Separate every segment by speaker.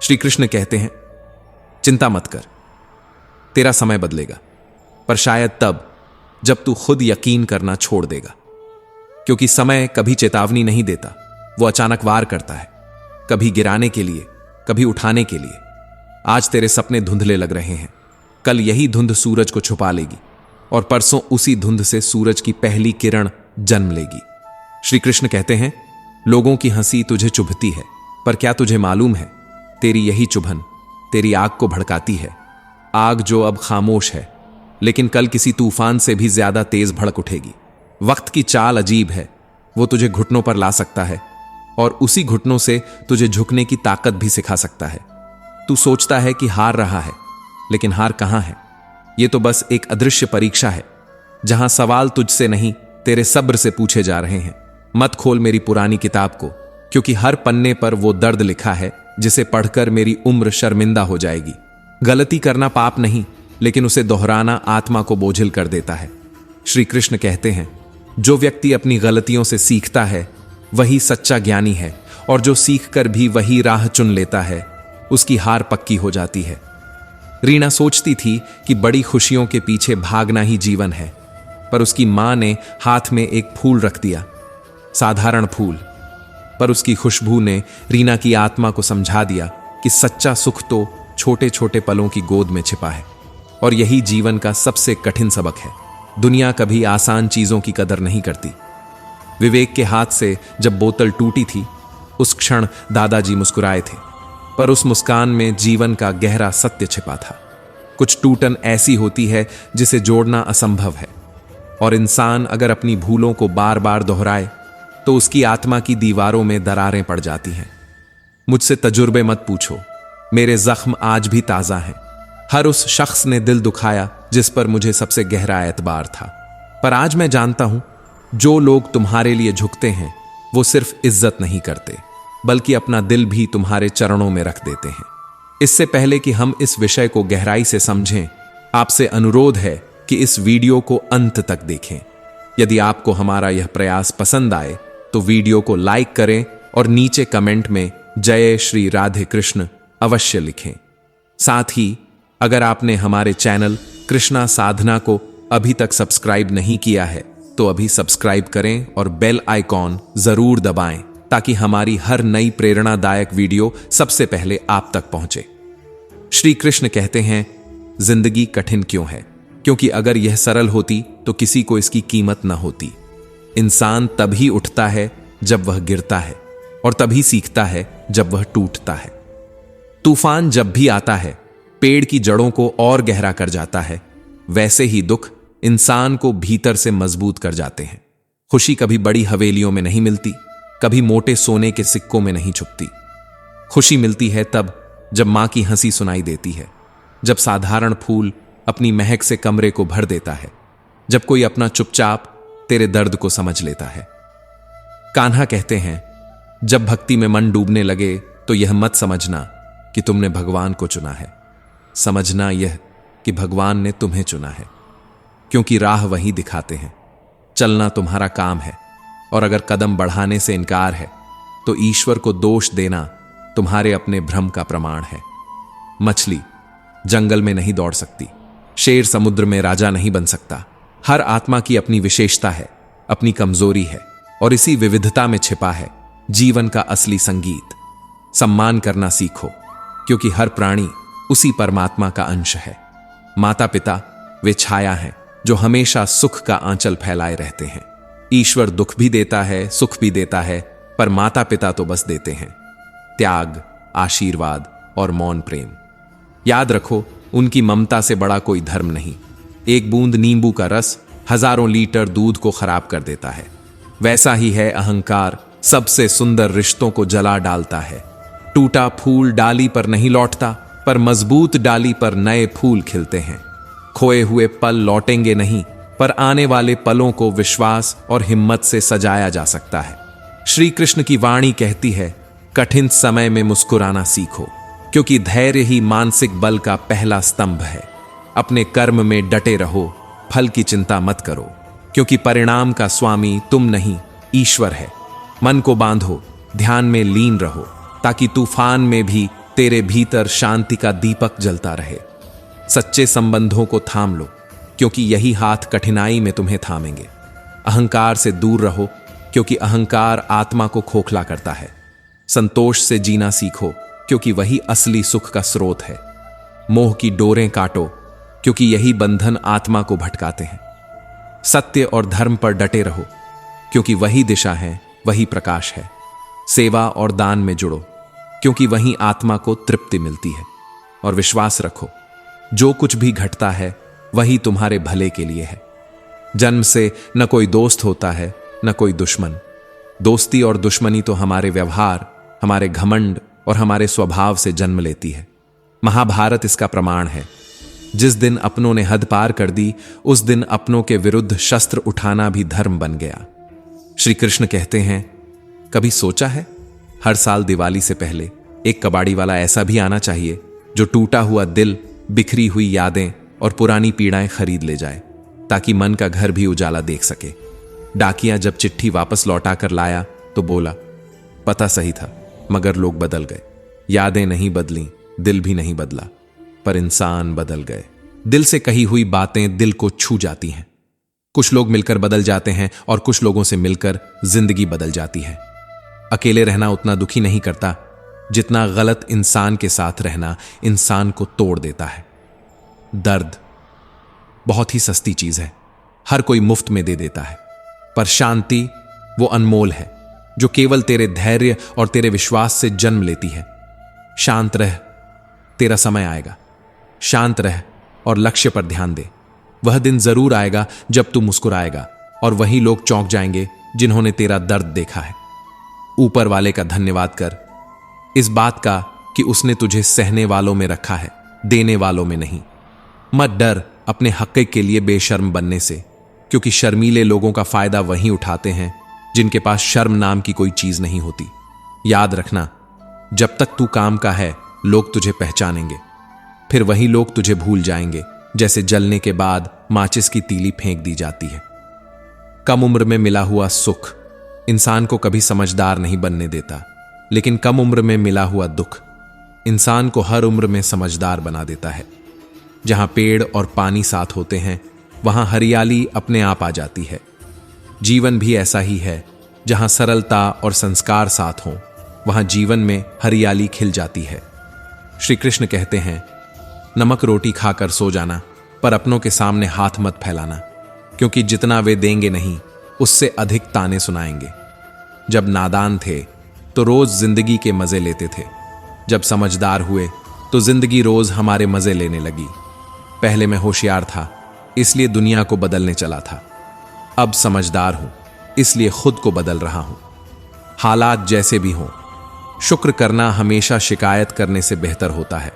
Speaker 1: श्री कृष्ण कहते हैं, चिंता मत कर, तेरा समय बदलेगा, पर शायद तब जब तू खुद यकीन करना छोड़ देगा। क्योंकि समय कभी चेतावनी नहीं देता, वो अचानक वार करता है, कभी गिराने के लिए, कभी उठाने के लिए। आज तेरे सपने धुंधले लग रहे हैं, कल यही धुंध सूरज को छुपा लेगी और परसों उसी धुंध से सूरज की पहली किरण जन्म लेगी। श्री कृष्ण कहते हैं, लोगों की हंसी तुझे चुभती है, पर क्या तुझे मालूम है, तेरी यही चुभन तेरी आग को भड़काती है। आग जो अब खामोश है, लेकिन कल किसी तूफान से भी ज्यादा तेज भड़क उठेगी। वक्त की चाल अजीब है, वो तुझे घुटनों पर ला सकता है और उसी घुटनों से तुझे झुकने की ताकत भी सिखा सकता है। तू सोचता है कि हार रहा है, लेकिन हार कहां है। ये तो बस एक अदृश्य परीक्षा है, जहां सवाल तुझसे नहीं तेरे सब्र से पूछे जा रहे हैं। मत खोल मेरी पुरानी किताब को, क्योंकि हर पन्ने पर वो दर्द लिखा है जिसे पढ़कर मेरी उम्र शर्मिंदा हो जाएगी। गलती करना पाप नहीं, लेकिन उसे दोहराना आत्मा को बोझिल कर देता है। श्री कृष्ण कहते हैं, जो व्यक्ति अपनी गलतियों से सीखता है वही सच्चा ज्ञानी है, और जो सीखकर भी वही राह चुन लेता है उसकी हार पक्की हो जाती है। रीना सोचती थी कि बड़ी खुशियों के पीछे भागना ही जीवन है, पर उसकी मां ने हाथ में एक फूल रख दिया, साधारण फूल, पर उसकी खुशबू ने रीना की आत्मा को समझा दिया कि सच्चा सुख तो छोटे छोटे पलों की गोद में छिपा है। और यही जीवन का सबसे कठिन सबक है। दुनिया कभी आसान चीजों की कदर नहीं करती। विवेक के हाथ से जब बोतल टूटी थी, उस क्षण दादाजी मुस्कुराए थे, पर उस मुस्कान में जीवन का गहरा सत्य छिपा था। कुछ टूटन ऐसी होती है जिसे जोड़ना असंभव है, और इंसान अगर अपनी भूलों को बार बार दोहराए तो उसकी आत्मा की दीवारों में दरारें पड़ जाती हैं। मुझसे तजुर्बे मत पूछो, मेरे जख्म आज भी ताजा हैं। हर उस शख्स ने दिल दुखाया जिस पर मुझे सबसे गहरा एतबार था, पर आज मैं जानता हूं, जो लोग तुम्हारे लिए झुकते हैं वो सिर्फ इज्जत नहीं करते, बल्कि अपना दिल भी तुम्हारे चरणों में रख देते हैं। इससे पहले कि हम इस विषय को गहराई से समझें, आपसे अनुरोध है कि इस वीडियो को अंत तक देखें। यदि आपको हमारा यह प्रयास पसंद आए तो वीडियो को लाइक करें और नीचे कमेंट में जय श्री राधे कृष्ण अवश्य लिखें। साथ ही अगर आपने हमारे चैनल कृष्णा साधना को अभी तक सब्सक्राइब नहीं किया है तो अभी सब्सक्राइब करें और बेल आइकॉन जरूर दबाएं, ताकि हमारी हर नई प्रेरणादायक वीडियो सबसे पहले आप तक पहुंचे। श्री कृष्ण कहते हैं, जिंदगी कठिन क्यों है? क्योंकि अगर यह सरल होती तो किसी को इसकी कीमत न होती। इंसान तभी उठता है जब वह गिरता है, और तभी सीखता है जब वह टूटता है। तूफान जब भी आता है पेड़ की जड़ों को और गहरा कर जाता है, वैसे ही दुख इंसान को भीतर से मजबूत कर जाते हैं। खुशी कभी बड़ी हवेलियों में नहीं मिलती, कभी मोटे सोने के सिक्कों में नहीं छुपती। खुशी मिलती है तब जब मां की हंसी सुनाई देती है, जब साधारण फूल अपनी महक से कमरे को भर देता है, जब कोई अपना चुपचाप तेरे दर्द को समझ लेता है। कान्हा कहते हैं, जब भक्ति में मन डूबने लगे तो यह मत समझना कि तुमने भगवान को चुना है, समझना यह कि भगवान ने तुम्हें चुना है। क्योंकि राह वही दिखाते हैं, चलना तुम्हारा काम है, और अगर कदम बढ़ाने से इनकार है तो ईश्वर को दोष देना तुम्हारे अपने भ्रम का प्रमाण है। मछली जंगल में नहीं दौड़ सकती, शेर समुद्र में राजा नहीं बन सकता। हर आत्मा की अपनी विशेषता है, अपनी कमजोरी है, और इसी विविधता में छिपा है जीवन का असली संगीत। सम्मान करना सीखो, क्योंकि हर प्राणी उसी परमात्मा का अंश है। माता पिता वे छाया हैं जो हमेशा सुख का आंचल फैलाए रहते हैं। ईश्वर दुख भी देता है, सुख भी देता है, पर माता पिता तो बस देते हैं त्याग, आशीर्वाद और मौन प्रेम। याद रखो, उनकी ममता से बड़ा कोई धर्म नहीं। एक बूंद नींबू का रस हजारों लीटर दूध को खराब कर देता है। वैसा ही है अहंकार, सबसे सुंदर रिश्तों को जला डालता है। टूटा फूल डाली पर नहीं लौटता, पर मजबूत डाली पर नए फूल खिलते हैं। खोए हुए पल लौटेंगे नहीं, पर आने वाले पलों को विश्वास और हिम्मत से सजाया जा सकता है। श्री कृष्ण की वाणी कहती है, कठिन समय में मुस्कुराना सीखो, क्योंकि धैर्य ही मानसिक बल का पहला स्तंभ है। अपने कर्म में डटे रहो, फल की चिंता मत करो, क्योंकि परिणाम का स्वामी तुम नहीं, ईश्वर है। मन को बांधो, ध्यान में लीन रहो, ताकि तूफान में भी तेरे भीतर शांति का दीपक जलता रहे। सच्चे संबंधों को थाम लो, क्योंकि यही हाथ कठिनाई में तुम्हें थामेंगे। अहंकार से दूर रहो, क्योंकि अहंकार आत्मा को खोखला करता है। संतोष से जीना सीखो, क्योंकि वही असली सुख का स्रोत है। मोह की डोरें काटो, क्योंकि यही बंधन आत्मा को भटकाते हैं। सत्य और धर्म पर डटे रहो, क्योंकि वही दिशा है, वही प्रकाश है। सेवा और दान में जुड़ो, क्योंकि वहीं आत्मा को तृप्ति मिलती है। और विश्वास रखो, जो कुछ भी घटता है वही तुम्हारे भले के लिए है। जन्म से न कोई दोस्त होता है, न कोई दुश्मन। दोस्ती और दुश्मनी तो हमारे व्यवहार, हमारे घमंड और हमारे स्वभाव से जन्म लेती है। महाभारत इसका प्रमाण है। जिस दिन अपनों ने हद पार कर दी, उस दिन अपनों के विरुद्ध शस्त्र उठाना भी धर्म बन गया। श्री कृष्ण कहते हैं, कभी सोचा है हर साल दिवाली से पहले एक कबाड़ी वाला ऐसा भी आना चाहिए जो टूटा हुआ दिल, बिखरी हुई यादें और पुरानी पीड़ाएं खरीद ले जाए, ताकि मन का घर भी उजाला देख सके। डाकिया जब चिट्ठी वापस लौटा कर लाया तो बोला, पता सही था, मगर लोग बदल गए। यादें नहीं बदली, दिल भी नहीं बदला, पर इंसान बदल गए। दिल से कही हुई बातें दिल को छू जाती हैं। कुछ लोग मिलकर बदल जाते हैं और कुछ लोगों से मिलकर जिंदगी बदल जाती है। अकेले रहना उतना दुखी नहीं करता जितना गलत इंसान के साथ रहना इंसान को तोड़ देता है। दर्द बहुत ही सस्ती चीज है, हर कोई मुफ्त में दे देता है, पर शांति वो अनमोल है जो केवल तेरे धैर्य और तेरे विश्वास से जन्म लेती है। शांत रह, तेरा समय आएगा। शांत रह और लक्ष्य पर ध्यान दे। वह दिन जरूर आएगा जब तू मुस्कुराएगा और वही लोग चौंक जाएंगे जिन्होंने तेरा दर्द देखा है। ऊपर वाले का धन्यवाद कर, इस बात का कि उसने तुझे सहने वालों में रखा है, देने वालों में नहीं। मत डर अपने हक के लिए बेशर्म बनने से, क्योंकि शर्मीले लोगों का फायदा वही उठाते हैं जिनके पास शर्म नाम की कोई चीज नहीं होती। याद रखना, जब तक तू काम का है लोग तुझे पहचानेंगे, फिर वही लोग तुझे भूल जाएंगे, जैसे जलने के बाद माचिस की तीली फेंक दी जाती है। कम उम्र में मिला हुआ सुख इंसान को कभी समझदार नहीं बनने देता, लेकिन कम उम्र में मिला हुआ दुख इंसान को हर उम्र में समझदार बना देता है। जहां पेड़ और पानी साथ होते हैं, वहां हरियाली अपने आप आ जाती है। जीवन भी ऐसा ही है, जहां सरलता और संस्कार साथ हों, वहां जीवन में हरियाली खिल जाती है। श्री कृष्ण कहते हैं, नमक रोटी खाकर सो जाना, पर अपनों के सामने हाथ मत फैलाना, क्योंकि जितना वे देंगे नहीं, उससे अधिक ताने सुनाएंगे। जब नादान थे तो रोज जिंदगी के मजे लेते थे, जब समझदार हुए तो जिंदगी रोज हमारे मजे लेने लगी। पहले मैं होशियार था, इसलिए दुनिया को बदलने चला था। अब समझदार हूं, इसलिए खुद को बदल रहा हूं। हालात जैसे भी हों, शुक्र करना हमेशा शिकायत करने से बेहतर होता है।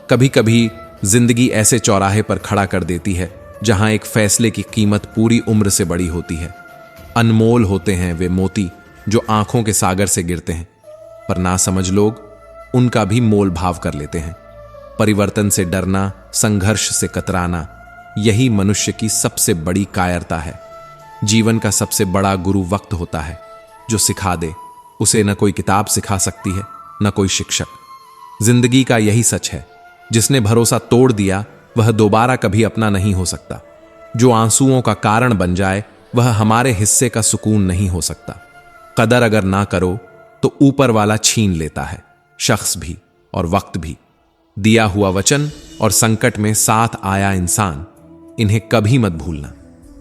Speaker 1: कभी कभी जिंदगी ऐसे चौराहे पर खड़ा कर देती है जहां एक फैसले की कीमत पूरी उम्र से बड़ी होती है। अनमोल होते हैं वे मोती जो आंखों के सागर से गिरते हैं, पर नासमझ लोग उनका भी मोल भाव कर लेते हैं। परिवर्तन से डरना, संघर्ष से कतराना, यही मनुष्य की सबसे बड़ी कायरता है। जीवन का सबसे बड़ा गुरु वक्त होता है, जो सिखा दे। उसे न कोई किताब सिखा सकती है, न कोई शिक्षक। जिंदगी का यही सच है, जिसने भरोसा तोड़ दिया वह दोबारा कभी अपना नहीं हो सकता। जो आंसुओं का कारण बन जाए वह हमारे हिस्से का सुकून नहीं हो सकता। कदर अगर ना करो तो ऊपर वाला छीन लेता है, शख्स भी और वक्त भी। दिया हुआ वचन और संकट में साथ आया इंसान, इन्हें कभी मत भूलना,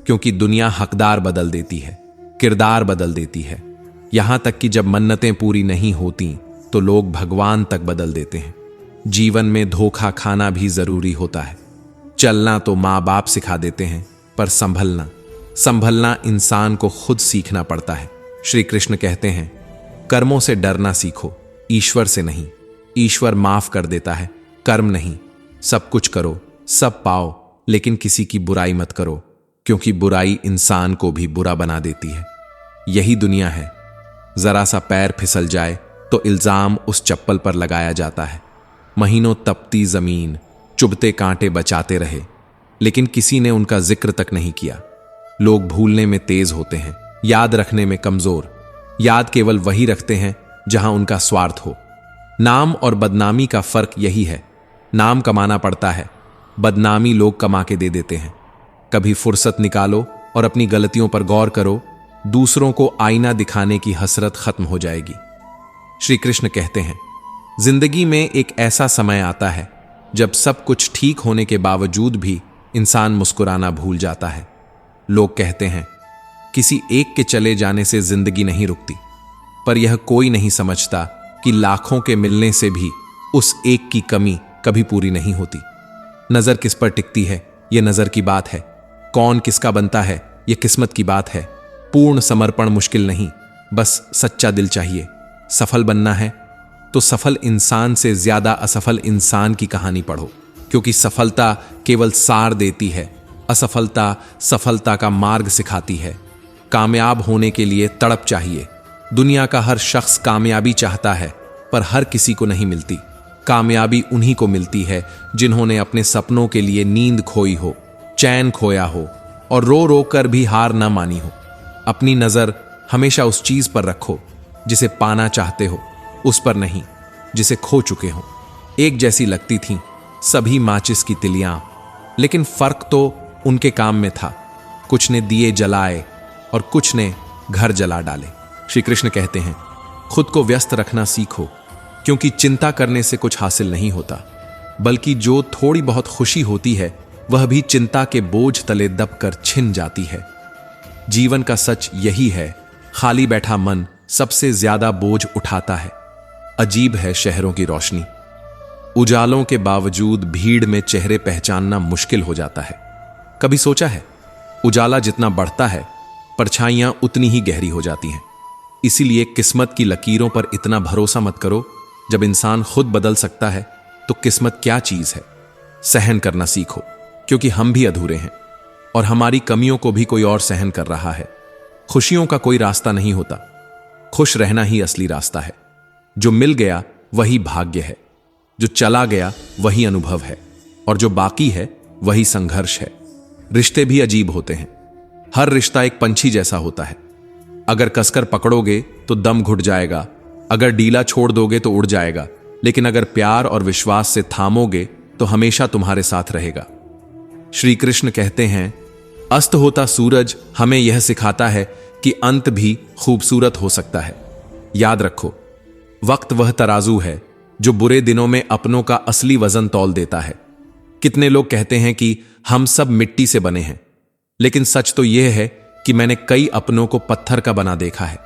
Speaker 1: क्योंकि दुनिया हकदार बदल देती है, किरदार बदल देती है। यहां तक कि जब मन्नतें पूरी नहीं होती तो लोग भगवान तक बदल देते हैं। जीवन में धोखा खाना भी जरूरी होता है। चलना तो माँ बाप सिखा देते हैं, पर संभलना इंसान को खुद सीखना पड़ता है। श्री कृष्ण कहते हैं, कर्मों से डरना सीखो, ईश्वर से नहीं। ईश्वर माफ कर देता है, कर्म नहीं। सब कुछ करो, सब पाओ, लेकिन किसी की बुराई मत करो, क्योंकि बुराई इंसान को भी बुरा बना देती है। यही दुनिया है। जरा सा पैर फिसल जाए तो इल्जाम उस चप्पल पर लगाया जाता है। महीनों तपती जमीन, चुभते कांटे बचाते रहे, लेकिन किसी ने उनका जिक्र तक नहीं किया। लोग भूलने में तेज होते हैं, याद रखने में कमजोर। याद केवल वही रखते हैं जहां उनका स्वार्थ हो। नाम और बदनामी का फर्क यही है, नाम कमाना पड़ता है, बदनामी लोग कमा के दे देते हैं। कभी फुर्सत निकालो और अपनी गलतियों पर गौर करो, दूसरों को आईना दिखाने की हसरत खत्म हो जाएगी। श्री कृष्ण कहते हैं, जिंदगी में एक ऐसा समय आता है जब सब कुछ ठीक होने के बावजूद भी इंसान मुस्कुराना भूल जाता है। लोग कहते हैं किसी एक के चले जाने से जिंदगी नहीं रुकती, पर यह कोई नहीं समझता कि लाखों के मिलने से भी उस एक की कमी कभी पूरी नहीं होती। नजर किस पर टिकती है, यह नजर की बात है। कौन किसका बनता है, यह किस्मत की बात है। पूर्ण समर्पण मुश्किल नहीं, बस सच्चा दिल चाहिए। सफल बनना है तो सफल इंसान से ज्यादा असफल इंसान की कहानी पढ़ो, क्योंकि सफलता केवल सार देती है, असफलता सफलता का मार्ग सिखाती है। कामयाब होने के लिए तड़प चाहिए। दुनिया का हर शख्स कामयाबी चाहता है, पर हर किसी को नहीं मिलती। कामयाबी उन्हीं को मिलती है जिन्होंने अपने सपनों के लिए नींद खोई हो, चैन खोया हो और रो रो कर भी हार ना मानी हो। अपनी नजर हमेशा उस चीज पर रखो जिसे पाना चाहते हो, उस पर नहीं जिसे खो चुके हो। एक जैसी लगती थीं सभी माचिस की तिलियां, लेकिन फर्क तो उनके काम में था। कुछ ने दिए जलाए और कुछ ने घर जला डाले। श्री कृष्ण कहते हैं, खुद को व्यस्त रखना सीखो, क्योंकि चिंता करने से कुछ हासिल नहीं होता, बल्कि जो थोड़ी बहुत खुशी होती है वह भी चिंता के बोझ तले दबकर छिन जाती है। जीवन का सच यही है, खाली बैठा मन सबसे ज्यादा बोझ उठाता है। अजीब है शहरों की रोशनी, उजालों के बावजूद भीड़ में चेहरे पहचानना मुश्किल हो जाता है। कभी सोचा है, उजाला जितना बढ़ता है परछाइयां उतनी ही गहरी हो जाती हैं। इसीलिए किस्मत की लकीरों पर इतना भरोसा मत करो। जब इंसान खुद बदल सकता है तो किस्मत क्या चीज है। सहन करना सीखो, क्योंकि हम भी अधूरे हैं और हमारी कमियों को भी कोई और सहन कर रहा है। खुशियों का कोई रास्ता नहीं होता, खुश रहना ही असली रास्ता है। जो मिल गया वही भाग्य है, जो चला गया वही अनुभव है, और जो बाकी है वही संघर्ष है। रिश्ते भी अजीब होते हैं। हर रिश्ता एक पंछी जैसा होता है। अगर कसकर पकड़ोगे तो दम घुट जाएगा, अगर ढीला छोड़ दोगे तो उड़ जाएगा, लेकिन अगर प्यार और विश्वास से थामोगे तो हमेशा तुम्हारे साथ रहेगा। श्री कृष्ण कहते हैं, अस्त होता सूरज हमें यह सिखाता है कि अंत भी खूबसूरत हो सकता है। याद रखो, वक्त वह तराजू है जो बुरे दिनों में अपनों का असली वजन तौल देता है। कितने लोग कहते हैं कि हम सब मिट्टी से बने हैं, लेकिन सच तो यह है कि मैंने कई अपनों को पत्थर का बना देखा है।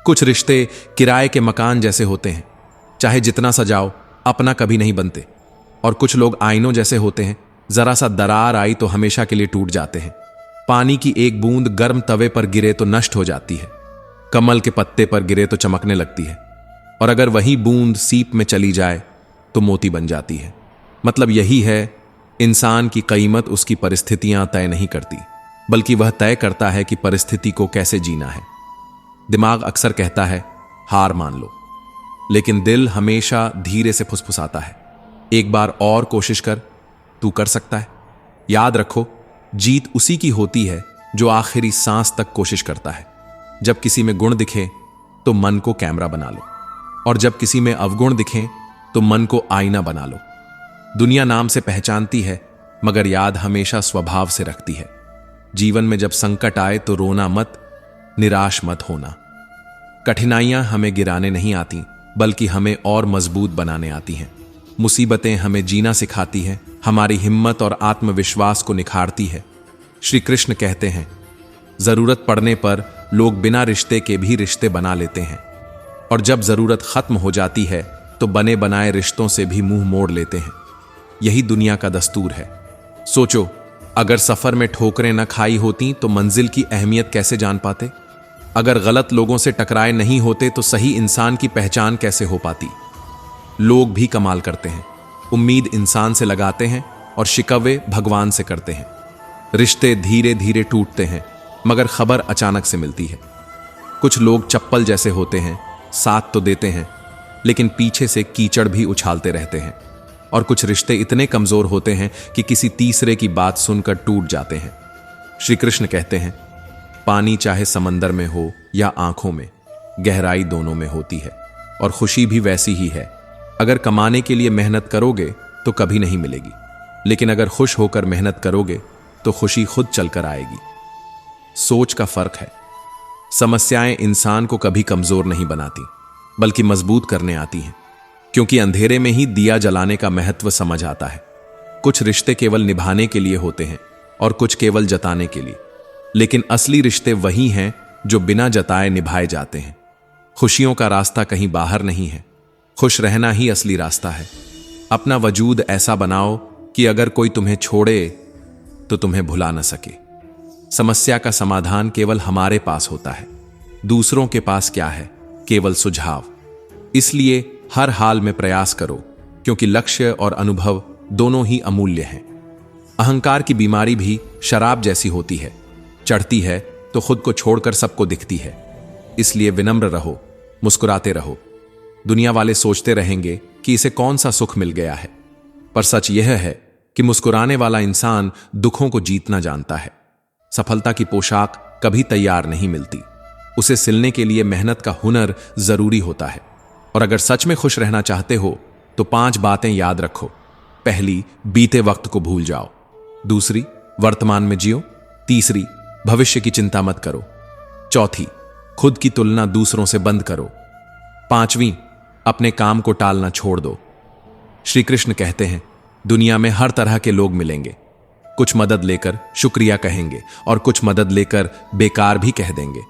Speaker 1: कुछ रिश्ते किराए के मकान जैसे होते हैं, चाहे जितना सजाओ अपना कभी नहीं बनते। और कुछ लोग आईनों जैसे होते हैं, जरा सा दरार आई तो हमेशा के लिए टूट जाते हैं। पानी की एक बूंद गर्म तवे पर गिरे तो नष्ट हो जाती है, कमल के पत्ते पर गिरे तो चमकने लगती है, और अगर वही बूंद सीप में चली जाए तो मोती बन जाती है। मतलब यही है, इंसान की कीमत उसकी परिस्थितियां तय नहीं करती, बल्कि वह तय करता है कि परिस्थिति को कैसे जीना है। दिमाग अक्सर कहता है हार मान लो, लेकिन दिल हमेशा धीरे से फुसफुसाता है, एक बार और कोशिश कर, तू कर सकता है। याद रखो, जीत उसी की होती है जो आखिरी सांस तक कोशिश करता है। जब किसी में गुण दिखे तो मन को कैमरा बना लो, और जब किसी में अवगुण दिखें तो मन को आईना बना लो। दुनिया नाम से पहचानती है, मगर याद हमेशा स्वभाव से रखती है। जीवन में जब संकट आए तो रोना मत, निराश मत होना। कठिनाइयां हमें गिराने नहीं आती, बल्कि हमें और मजबूत बनाने आती हैं। मुसीबतें हमें जीना सिखाती हैं, हमारी हिम्मत और आत्मविश्वास को निखारती है। श्री कृष्ण कहते हैं, जरूरत पड़ने पर लोग बिना रिश्ते के भी रिश्ते बना लेते हैं, और जब जरूरत खत्म हो जाती है तो बने बनाए रिश्तों से भी मुंह मोड़ लेते हैं। यही दुनिया का दस्तूर है। सोचो, अगर सफर में ठोकरें न खाई होती तो मंजिल की अहमियत कैसे जान पाते? अगर गलत लोगों से टकराए नहीं होते तो सही इंसान की पहचान कैसे हो पाती? लोग भी कमाल करते हैं, उम्मीद इंसान से लगाते हैं और शिकवे भगवान से करते हैं। रिश्ते धीरे धीरे टूटते हैं, मगर खबर अचानक से मिलती है। कुछ लोग चप्पल जैसे होते हैं, साथ तो देते हैं, लेकिन पीछे से कीचड़ भी उछालते रहते हैं। और कुछ रिश्ते इतने कमजोर होते हैं कि किसी तीसरे की बात सुनकर टूट जाते हैं। श्री कृष्ण कहते हैं, पानी चाहे समंदर में हो या आंखों में, गहराई दोनों में होती है, और खुशी भी वैसी ही है। अगर कमाने के लिए मेहनत करोगे तो कभी नहीं मिलेगी, लेकिन अगर खुश होकर मेहनत करोगे तो खुशी खुद चलकर आएगी। सोच का फर्क है। समस्याएं इंसान को कभी कमजोर नहीं बनाती, बल्कि मजबूत करने आती हैं, क्योंकि अंधेरे में ही दिया जलाने का महत्व समझ आता है। कुछ रिश्ते केवल निभाने के लिए होते हैं और कुछ केवल जताने के लिए, लेकिन असली रिश्ते वही हैं जो बिना जताए निभाए जाते हैं। खुशियों का रास्ता कहीं बाहर नहीं है, खुश रहना ही असली रास्ता है। अपना वजूद ऐसा बनाओ कि अगर कोई तुम्हें छोड़े तो तुम्हें भुला न सके। समस्या का समाधान केवल हमारे पास होता है, दूसरों के पास क्या है? केवल सुझाव। इसलिए हर हाल में प्रयास करो, क्योंकि लक्ष्य और अनुभव दोनों ही अमूल्य हैं। अहंकार की बीमारी भी शराब जैसी होती है, चढ़ती है तो खुद को छोड़कर सबको दिखती है। इसलिए विनम्र रहो, मुस्कुराते रहो। दुनिया वाले सोचते रहेंगे कि इसे कौन सा सुख मिल गया है, पर सच यह है कि मुस्कुराने वाला इंसान दुखों को जीतना जानता है। सफलता की पोशाक कभी तैयार नहीं मिलती, उसे सिलने के लिए मेहनत का हुनर जरूरी होता है। और अगर सच में खुश रहना चाहते हो तो 5 बातें याद रखो। पहली, बीते वक्त को भूल जाओ। दूसरी, वर्तमान में जियो। तीसरी, भविष्य की चिंता मत करो। चौथी, खुद की तुलना दूसरों से बंद करो। 5वीं, अपने काम को टालना छोड़ दो। श्री कृष्ण कहते हैं, दुनिया में हर तरह के लोग मिलेंगे। कुछ मदद लेकर शुक्रिया कहेंगे और कुछ मदद लेकर बेकार भी कह देंगे,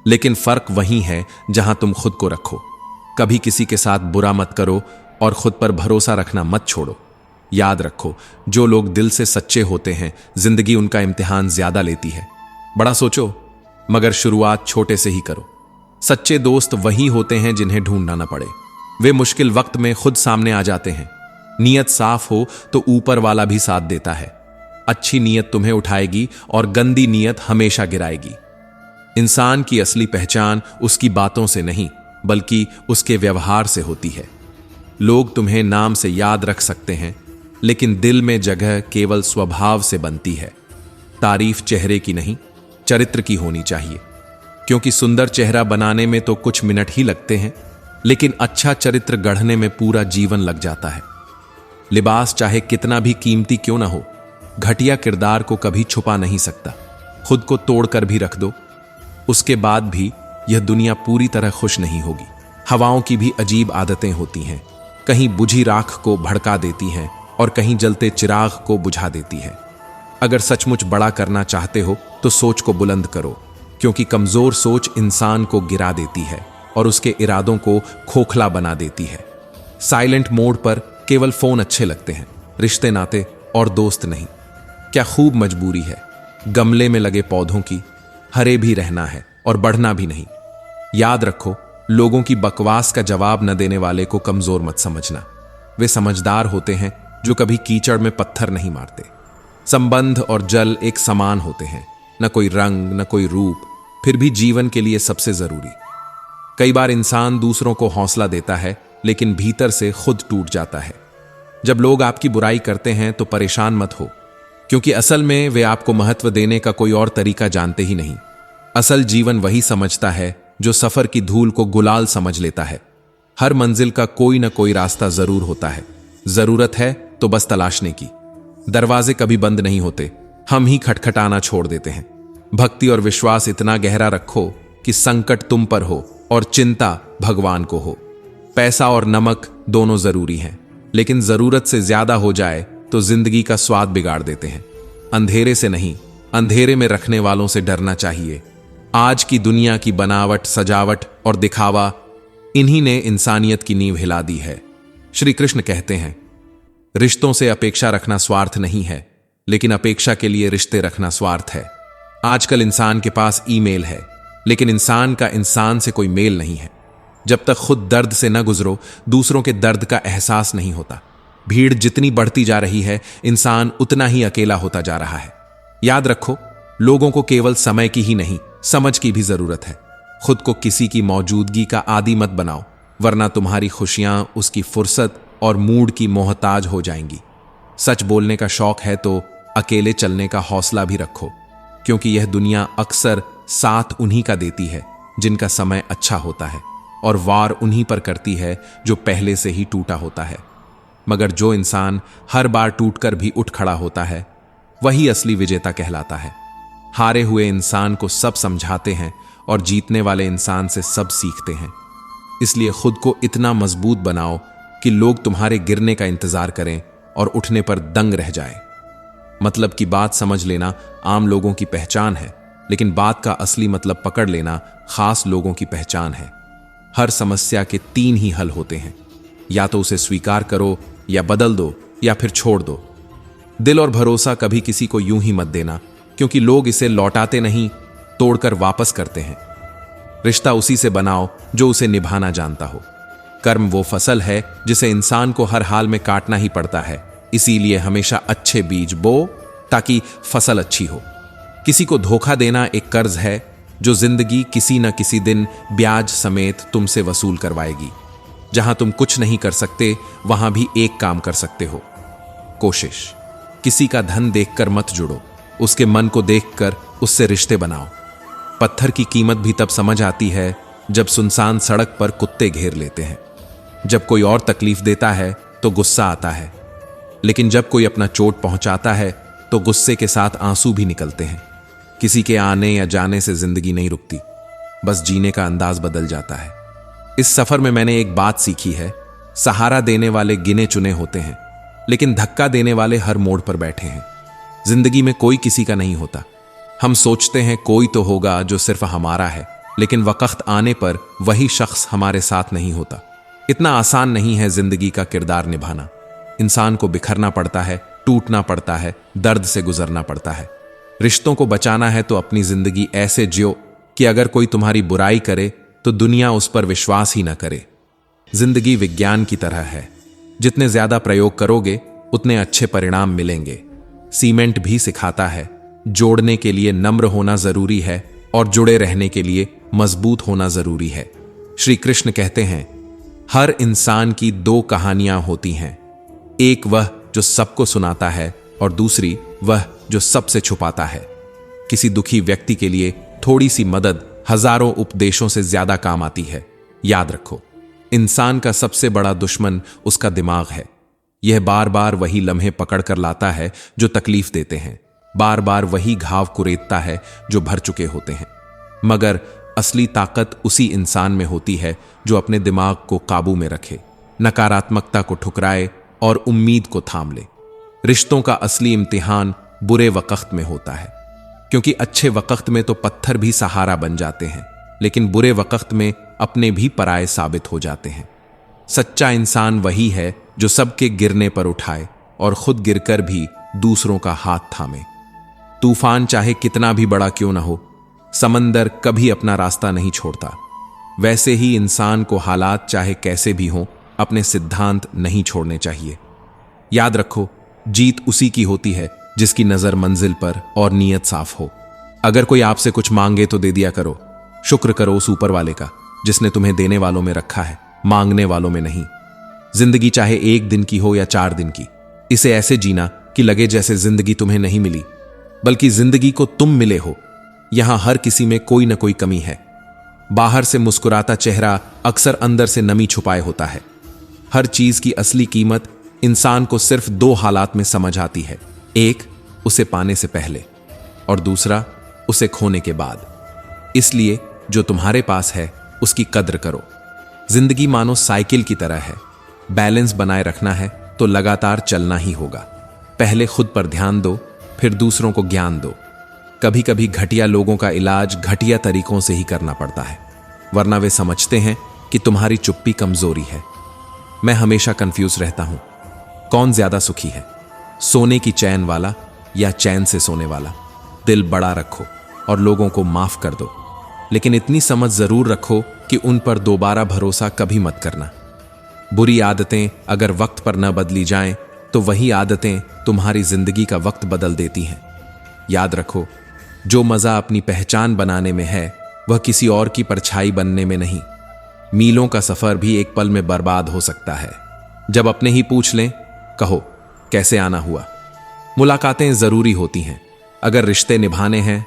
Speaker 1: लेकिन फर्क वही है जहां तुम खुद को रखो। कभी किसी के साथ बुरा मत करो और खुद पर भरोसा रखना मत छोड़ो। याद रखो, जो लोग दिल से सच्चे होते हैं, जिंदगी उनका इम्तिहान ज्यादा लेती है। बड़ा सोचो, मगर शुरुआत छोटे से ही करो। सच्चे दोस्त वही होते हैं जिन्हें ढूंढना न पड़े। वे मुश्किल वक्त में खुद सामने आ जाते हैं। नीयत साफ हो तो ऊपर वाला भी साथ देता है। अच्छी नीयत तुम्हें उठाएगी और गंदी नीयत हमेशा गिराएगी। इंसान की असली पहचान उसकी बातों से नहीं, बल्कि उसके व्यवहार से होती है। लोग तुम्हें नाम से याद रख सकते हैं, लेकिन दिल में जगह केवल स्वभाव से बनती है। तारीफ चेहरे की नहीं, चरित्र की होनी चाहिए, क्योंकि सुंदर चेहरा बनाने में तो कुछ मिनट ही लगते हैं, लेकिन अच्छा चरित्र गढ़ने में पूरा जीवन लग जाता है। लिबास चाहे कितना भी कीमती क्यों ना हो, घटिया किरदार को कभी छुपा नहीं सकता। खुद को तोड़कर भी रख दो, उसके बाद भी यह दुनिया पूरी तरह खुश नहीं होगी। हवाओं की भी अजीब आदतें होती हैं, कहीं बुझी राख को भड़का देती हैं और कहीं जलते चिराग को बुझा देती है। अगर सचमुच बड़ा करना चाहते हो तो सोच को बुलंद करो, क्योंकि कमजोर सोच इंसान को गिरा देती है और उसके इरादों को खोखला बना देती है। साइलेंट मोड पर केवल फोन अच्छे लगते हैं, रिश्ते नाते और दोस्त नहीं। क्या खूब मजबूरी है गमले में लगे पौधों की, हरे भी रहना है और बढ़ना भी नहीं। याद रखो, लोगों की बकवास का जवाब न देने वाले को कमजोर मत समझना। वे समझदार होते हैं जो कभी कीचड़ में पत्थर नहीं मारते। संबंध और जल एक समान होते हैं, न कोई रंग न कोई रूप, फिर भी जीवन के लिए सबसे जरूरी। कई बार इंसान दूसरों को हौसला देता है, लेकिन भीतर से खुद टूट जाता है। जब लोग आपकी बुराई करते हैं तो परेशान मत हो, क्योंकि असल में वे आपको महत्व देने का कोई और तरीका जानते ही नहीं। असल जीवन वही समझता है जो सफर की धूल को गुलाल समझ लेता है। हर मंजिल का कोई ना कोई रास्ता जरूर होता है, जरूरत है तो बस तलाशने की। दरवाजे कभी बंद नहीं होते, हम ही खटखटाना छोड़ देते हैं। भक्ति और विश्वास इतना गहरा रखो कि संकट तुम पर हो और चिंता भगवान को हो। पैसा और नमक दोनों जरूरी हैं, लेकिन जरूरत से ज्यादा हो जाए तो जिंदगी का स्वाद बिगाड़ देते हैं। अंधेरे से नहीं, अंधेरे में रखने वालों से डरना चाहिए। आज की दुनिया की बनावट, सजावट और दिखावा, इन्हीं ने इंसानियत की नींव हिला दी है। श्री कृष्ण कहते हैं, रिश्तों से अपेक्षा रखना स्वार्थ नहीं है, लेकिन अपेक्षा के लिए रिश्ते रखना स्वार्थ है। आजकल इंसान के पास ईमेल है, लेकिन इंसान का इंसान से कोई मेल नहीं है। जब तक खुद दर्द से न गुजरो, दूसरों के दर्द का एहसास नहीं होता। भीड़ जितनी बढ़ती जा रही है, इंसान उतना ही अकेला होता जा रहा है। याद रखो, लोगों को केवल समय की ही नहीं, समझ की भी जरूरत है। खुद को किसी की मौजूदगी का आदी मत बनाओ, वरना तुम्हारी खुशियां उसकी फुर्सत और मूड की मोहताज हो जाएंगी। सच बोलने का शौक है तो अकेले चलने का हौसला भी रखो, क्योंकि यह दुनिया अक्सर साथ उन्हीं का देती है जिनका समय अच्छा होता है। और वार उन्हीं पर करती है जो पहले से ही टूटा होता है। मगर जो इंसान हर बार टूटकर भी उठ खड़ा होता है, वही असली विजेता कहलाता है। हारे हुए इंसान को सब समझाते हैं और जीतने वाले इंसान से सब सीखते हैं। इसलिए खुद को इतना मजबूत बनाओ कि लोग तुम्हारे गिरने का इंतजार करें और उठने पर दंग रह जाएं। मतलब की बात समझ लेना आम लोगों की पहचान है, लेकिन बात का असली मतलब पकड़ लेना खास लोगों की पहचान है। हर समस्या के 3 ही हल होते हैं, या तो उसे स्वीकार करो, या बदल दो, या फिर छोड़ दो। दिल और भरोसा कभी किसी को यूं ही मत देना, क्योंकि लोग इसे लौटाते नहीं, तोड़कर वापस करते हैं। रिश्ता उसी से बनाओ जो उसे निभाना जानता हो। कर्म वो फसल है जिसे इंसान को हर हाल में काटना ही पड़ता है। इसीलिए हमेशा अच्छे बीज बो ताकि फसल अच्छी हो। किसी को धोखा देना एक कर्ज है जो जिंदगी किसी न किसी दिन ब्याज समेत तुमसे वसूल करवाएगी। जहां तुम कुछ नहीं कर सकते, वहां भी एक काम कर सकते हो, कोशिश। किसी का धन देखकर मत जुड़ो, उसके मन को देखकर उससे रिश्ते बनाओ। पत्थर की कीमत भी तब समझ आती है जब सुनसान सड़क पर कुत्ते घेर लेते हैं। जब कोई और तकलीफ देता है तो गुस्सा आता है, लेकिन जब कोई अपना चोट पहुंचाता है तो गुस्से के साथ आंसू भी निकलते हैं। किसी के आने या जाने से जिंदगी नहीं रुकती, बस जीने का अंदाज बदल जाता है। इस सफर में मैंने एक बात सीखी है, सहारा देने वाले गिने चुने होते हैं, लेकिन धक्का देने वाले हर मोड़ पर बैठे हैं। जिंदगी में कोई किसी का नहीं होता। हम सोचते हैं कोई तो होगा जो सिर्फ हमारा है, लेकिन वक्त आने पर वही शख्स हमारे साथ नहीं होता। इतना आसान नहीं है जिंदगी का किरदार निभाना। इंसान को बिखरना पड़ता है, टूटना पड़ता है, दर्द से गुजरना पड़ता है। रिश्तों को बचाना है तो अपनी जिंदगी ऐसे जियो कि अगर कोई तुम्हारी बुराई करे तो दुनिया उस पर विश्वास ही ना करे। जिंदगी विज्ञान की तरह है, जितने ज्यादा प्रयोग करोगे उतने अच्छे परिणाम मिलेंगे। सीमेंट भी सिखाता है, जोड़ने के लिए नम्र होना जरूरी है और जुड़े रहने के लिए मजबूत होना जरूरी है। श्री कृष्ण कहते हैं, हर इंसान की 2 कहानियां होती हैं, एक वह जो सबको सुनाता है और दूसरी वह जो सबसे छुपाता है। किसी दुखी व्यक्ति के लिए थोड़ी सी मदद हजारों उपदेशों से ज्यादा काम आती है। याद रखो, इंसान का सबसे बड़ा दुश्मन उसका दिमाग है। यह बार बार वही लम्हे पकड़ कर लाता है जो तकलीफ देते हैं, बार बार वही घाव कुरेदता है जो भर चुके होते हैं। मगर असली ताकत उसी इंसान में होती है जो अपने दिमाग को काबू में रखे, नकारात्मकता को ठुकराए और उम्मीद को थाम ले। रिश्तों का असली इम्तिहान बुरे वक्त में होता है, क्योंकि अच्छे वक्त में तो पत्थर भी सहारा बन जाते हैं, लेकिन बुरे वक्त में अपने भी पराये साबित हो जाते हैं। सच्चा इंसान वही है जो सबके गिरने पर उठाए और खुद गिरकर भी दूसरों का हाथ थामे। तूफान चाहे कितना भी बड़ा क्यों ना हो, समंदर कभी अपना रास्ता नहीं छोड़ता। वैसे ही इंसान को हालात चाहे कैसे भी हों, अपने सिद्धांत नहीं छोड़ने चाहिए। याद रखो, जीत उसी की होती है जिसकी नजर मंजिल पर और नीयत साफ हो। अगर कोई आपसे कुछ मांगे तो दे दिया करो। शुक्र करो उस ऊपर वाले का जिसने तुम्हें देने वालों में रखा है, मांगने वालों में नहीं। जिंदगी चाहे 1 दिन की हो या 4 दिन की, इसे ऐसे जीना कि लगे जैसे जिंदगी तुम्हें नहीं मिली, बल्कि जिंदगी को तुम मिले हो। यहां हर किसी में कोई ना कोई कमी है। बाहर से मुस्कुराता चेहरा अक्सर अंदर से नमी छुपाए होता है। हर चीज की असली कीमत इंसान को सिर्फ 2 हालात में समझ आती है, एक उसे पाने से पहले और दूसरा उसे खोने के बाद। इसलिए जो तुम्हारे पास है उसकी कद्र करो। जिंदगी मानो साइकिल की तरह है, बैलेंस बनाए रखना है तो लगातार चलना ही होगा। पहले खुद पर ध्यान दो, फिर दूसरों को ज्ञान दो। कभी कभी घटिया लोगों का इलाज घटिया तरीकों से ही करना पड़ता है, वरना वे समझते हैं कि तुम्हारी चुप्पी कमजोरी है। मैं हमेशा कंफ्यूज रहता हूं, कौन ज्यादा सुखी है, सोने की चैन वाला या चैन से सोने वाला। दिल बड़ा रखो और लोगों को माफ कर दो, लेकिन इतनी समझ जरूर रखो कि उन पर दोबारा भरोसा कभी मत करना। बुरी आदतें अगर वक्त पर न बदली जाएं, तो वही आदतें तुम्हारी जिंदगी का वक्त बदल देती हैं। याद रखो, जो मजा अपनी पहचान बनाने में है, वह किसी और की परछाई बनने में नहीं। मीलों का सफर भी एक पल में बर्बाद हो सकता है। जब अपने ही पूछ लें, कहो कैसे आना हुआ। मुलाकातें जरूरी होती हैं, अगर रिश्ते निभाने हैं।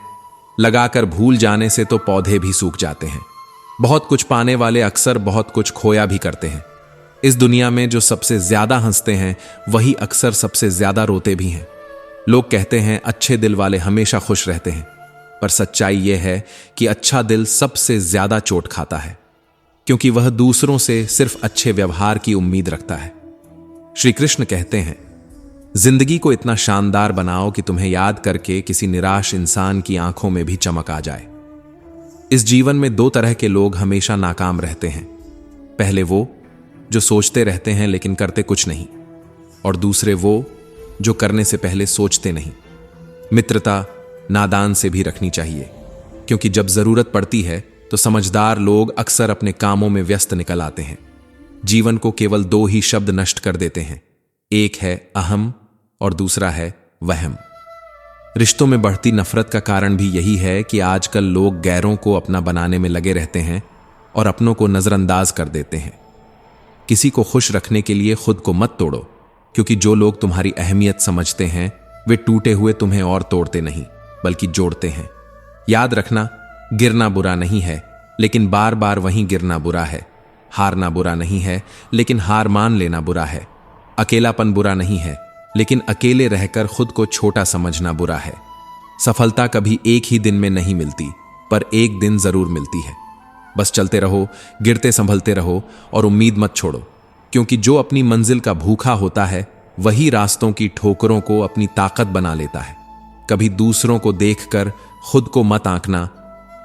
Speaker 1: लगाकर भूल जाने से तो पौधे भी सूख जाते हैं। बहुत कुछ पाने वाले अक्सर बहुत कुछ खोया भी करते हैं। इस दुनिया में जो सबसे ज्यादा हंसते हैं वही अक्सर सबसे ज्यादा रोते भी हैं। लोग कहते हैं अच्छे दिल वाले हमेशा खुश रहते हैं, पर सच्चाई यह है कि अच्छा दिल सबसे ज्यादा चोट खाता है, क्योंकि वह दूसरों से सिर्फ अच्छे व्यवहार की उम्मीद रखता है। श्री कृष्ण कहते हैं, जिंदगी को इतना शानदार बनाओ कि तुम्हें याद करके किसी निराश इंसान की आंखों में भी चमक आ जाए। इस जीवन में दो तरह के लोग हमेशा नाकाम रहते हैं। पहले वो जो सोचते रहते हैं लेकिन करते कुछ नहीं, और दूसरे वो जो करने से पहले सोचते नहीं। मित्रता नादान से भी रखनी चाहिए, क्योंकि जब जरूरत पड़ती है तो समझदार लोग अक्सर अपने कामों में व्यस्त निकल आते हैं। जीवन को केवल दो ही शब्द नष्ट कर देते हैं, एक है अहम और दूसरा है वहम। रिश्तों में बढ़ती नफरत का कारण भी यही है कि आजकल लोग गैरों को अपना बनाने में लगे रहते हैं और अपनों को नजरअंदाज कर देते हैं। किसी को खुश रखने के लिए खुद को मत तोड़ो, क्योंकि जो लोग तुम्हारी अहमियत समझते हैं वे टूटे हुए तुम्हें और तोड़ते नहीं बल्कि जोड़ते हैं। याद रखना, गिरना बुरा नहीं है, लेकिन बार बार वहीं गिरना बुरा है। हारना बुरा नहीं है, लेकिन हार मान लेना बुरा है। अकेलापन बुरा नहीं है, लेकिन अकेले रहकर खुद को छोटा समझना बुरा है। सफलता कभी एक ही दिन में नहीं मिलती, पर एक दिन जरूर मिलती है। बस चलते रहो, गिरते संभलते रहो और उम्मीद मत छोड़ो, क्योंकि जो अपनी मंजिल का भूखा होता है वही रास्तों की ठोकरों को अपनी ताकत बना लेता है। कभी दूसरों को देखकर खुद को मत आंकना,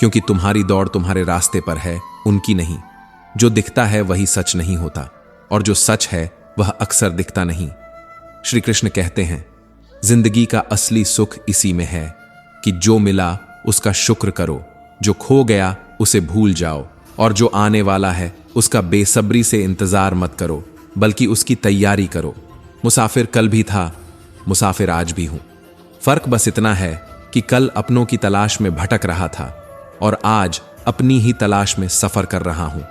Speaker 1: क्योंकि तुम्हारी दौड़ तुम्हारे रास्ते पर है, उनकी नहीं। जो दिखता है वही सच नहीं होता, और जो सच है वह अक्सर दिखता नहीं। श्री कृष्ण कहते हैं, जिंदगी का असली सुख इसी में है कि जो मिला उसका शुक्र करो, जो खो गया उसे भूल जाओ, और जो आने वाला है उसका बेसब्री से इंतजार मत करो बल्कि उसकी तैयारी करो। मुसाफिर कल भी था, मुसाफिर आज भी हूं। फर्क बस इतना है कि कल अपनों की तलाश में भटक रहा था और आज अपनी ही तलाश में सफर कर रहा हूं।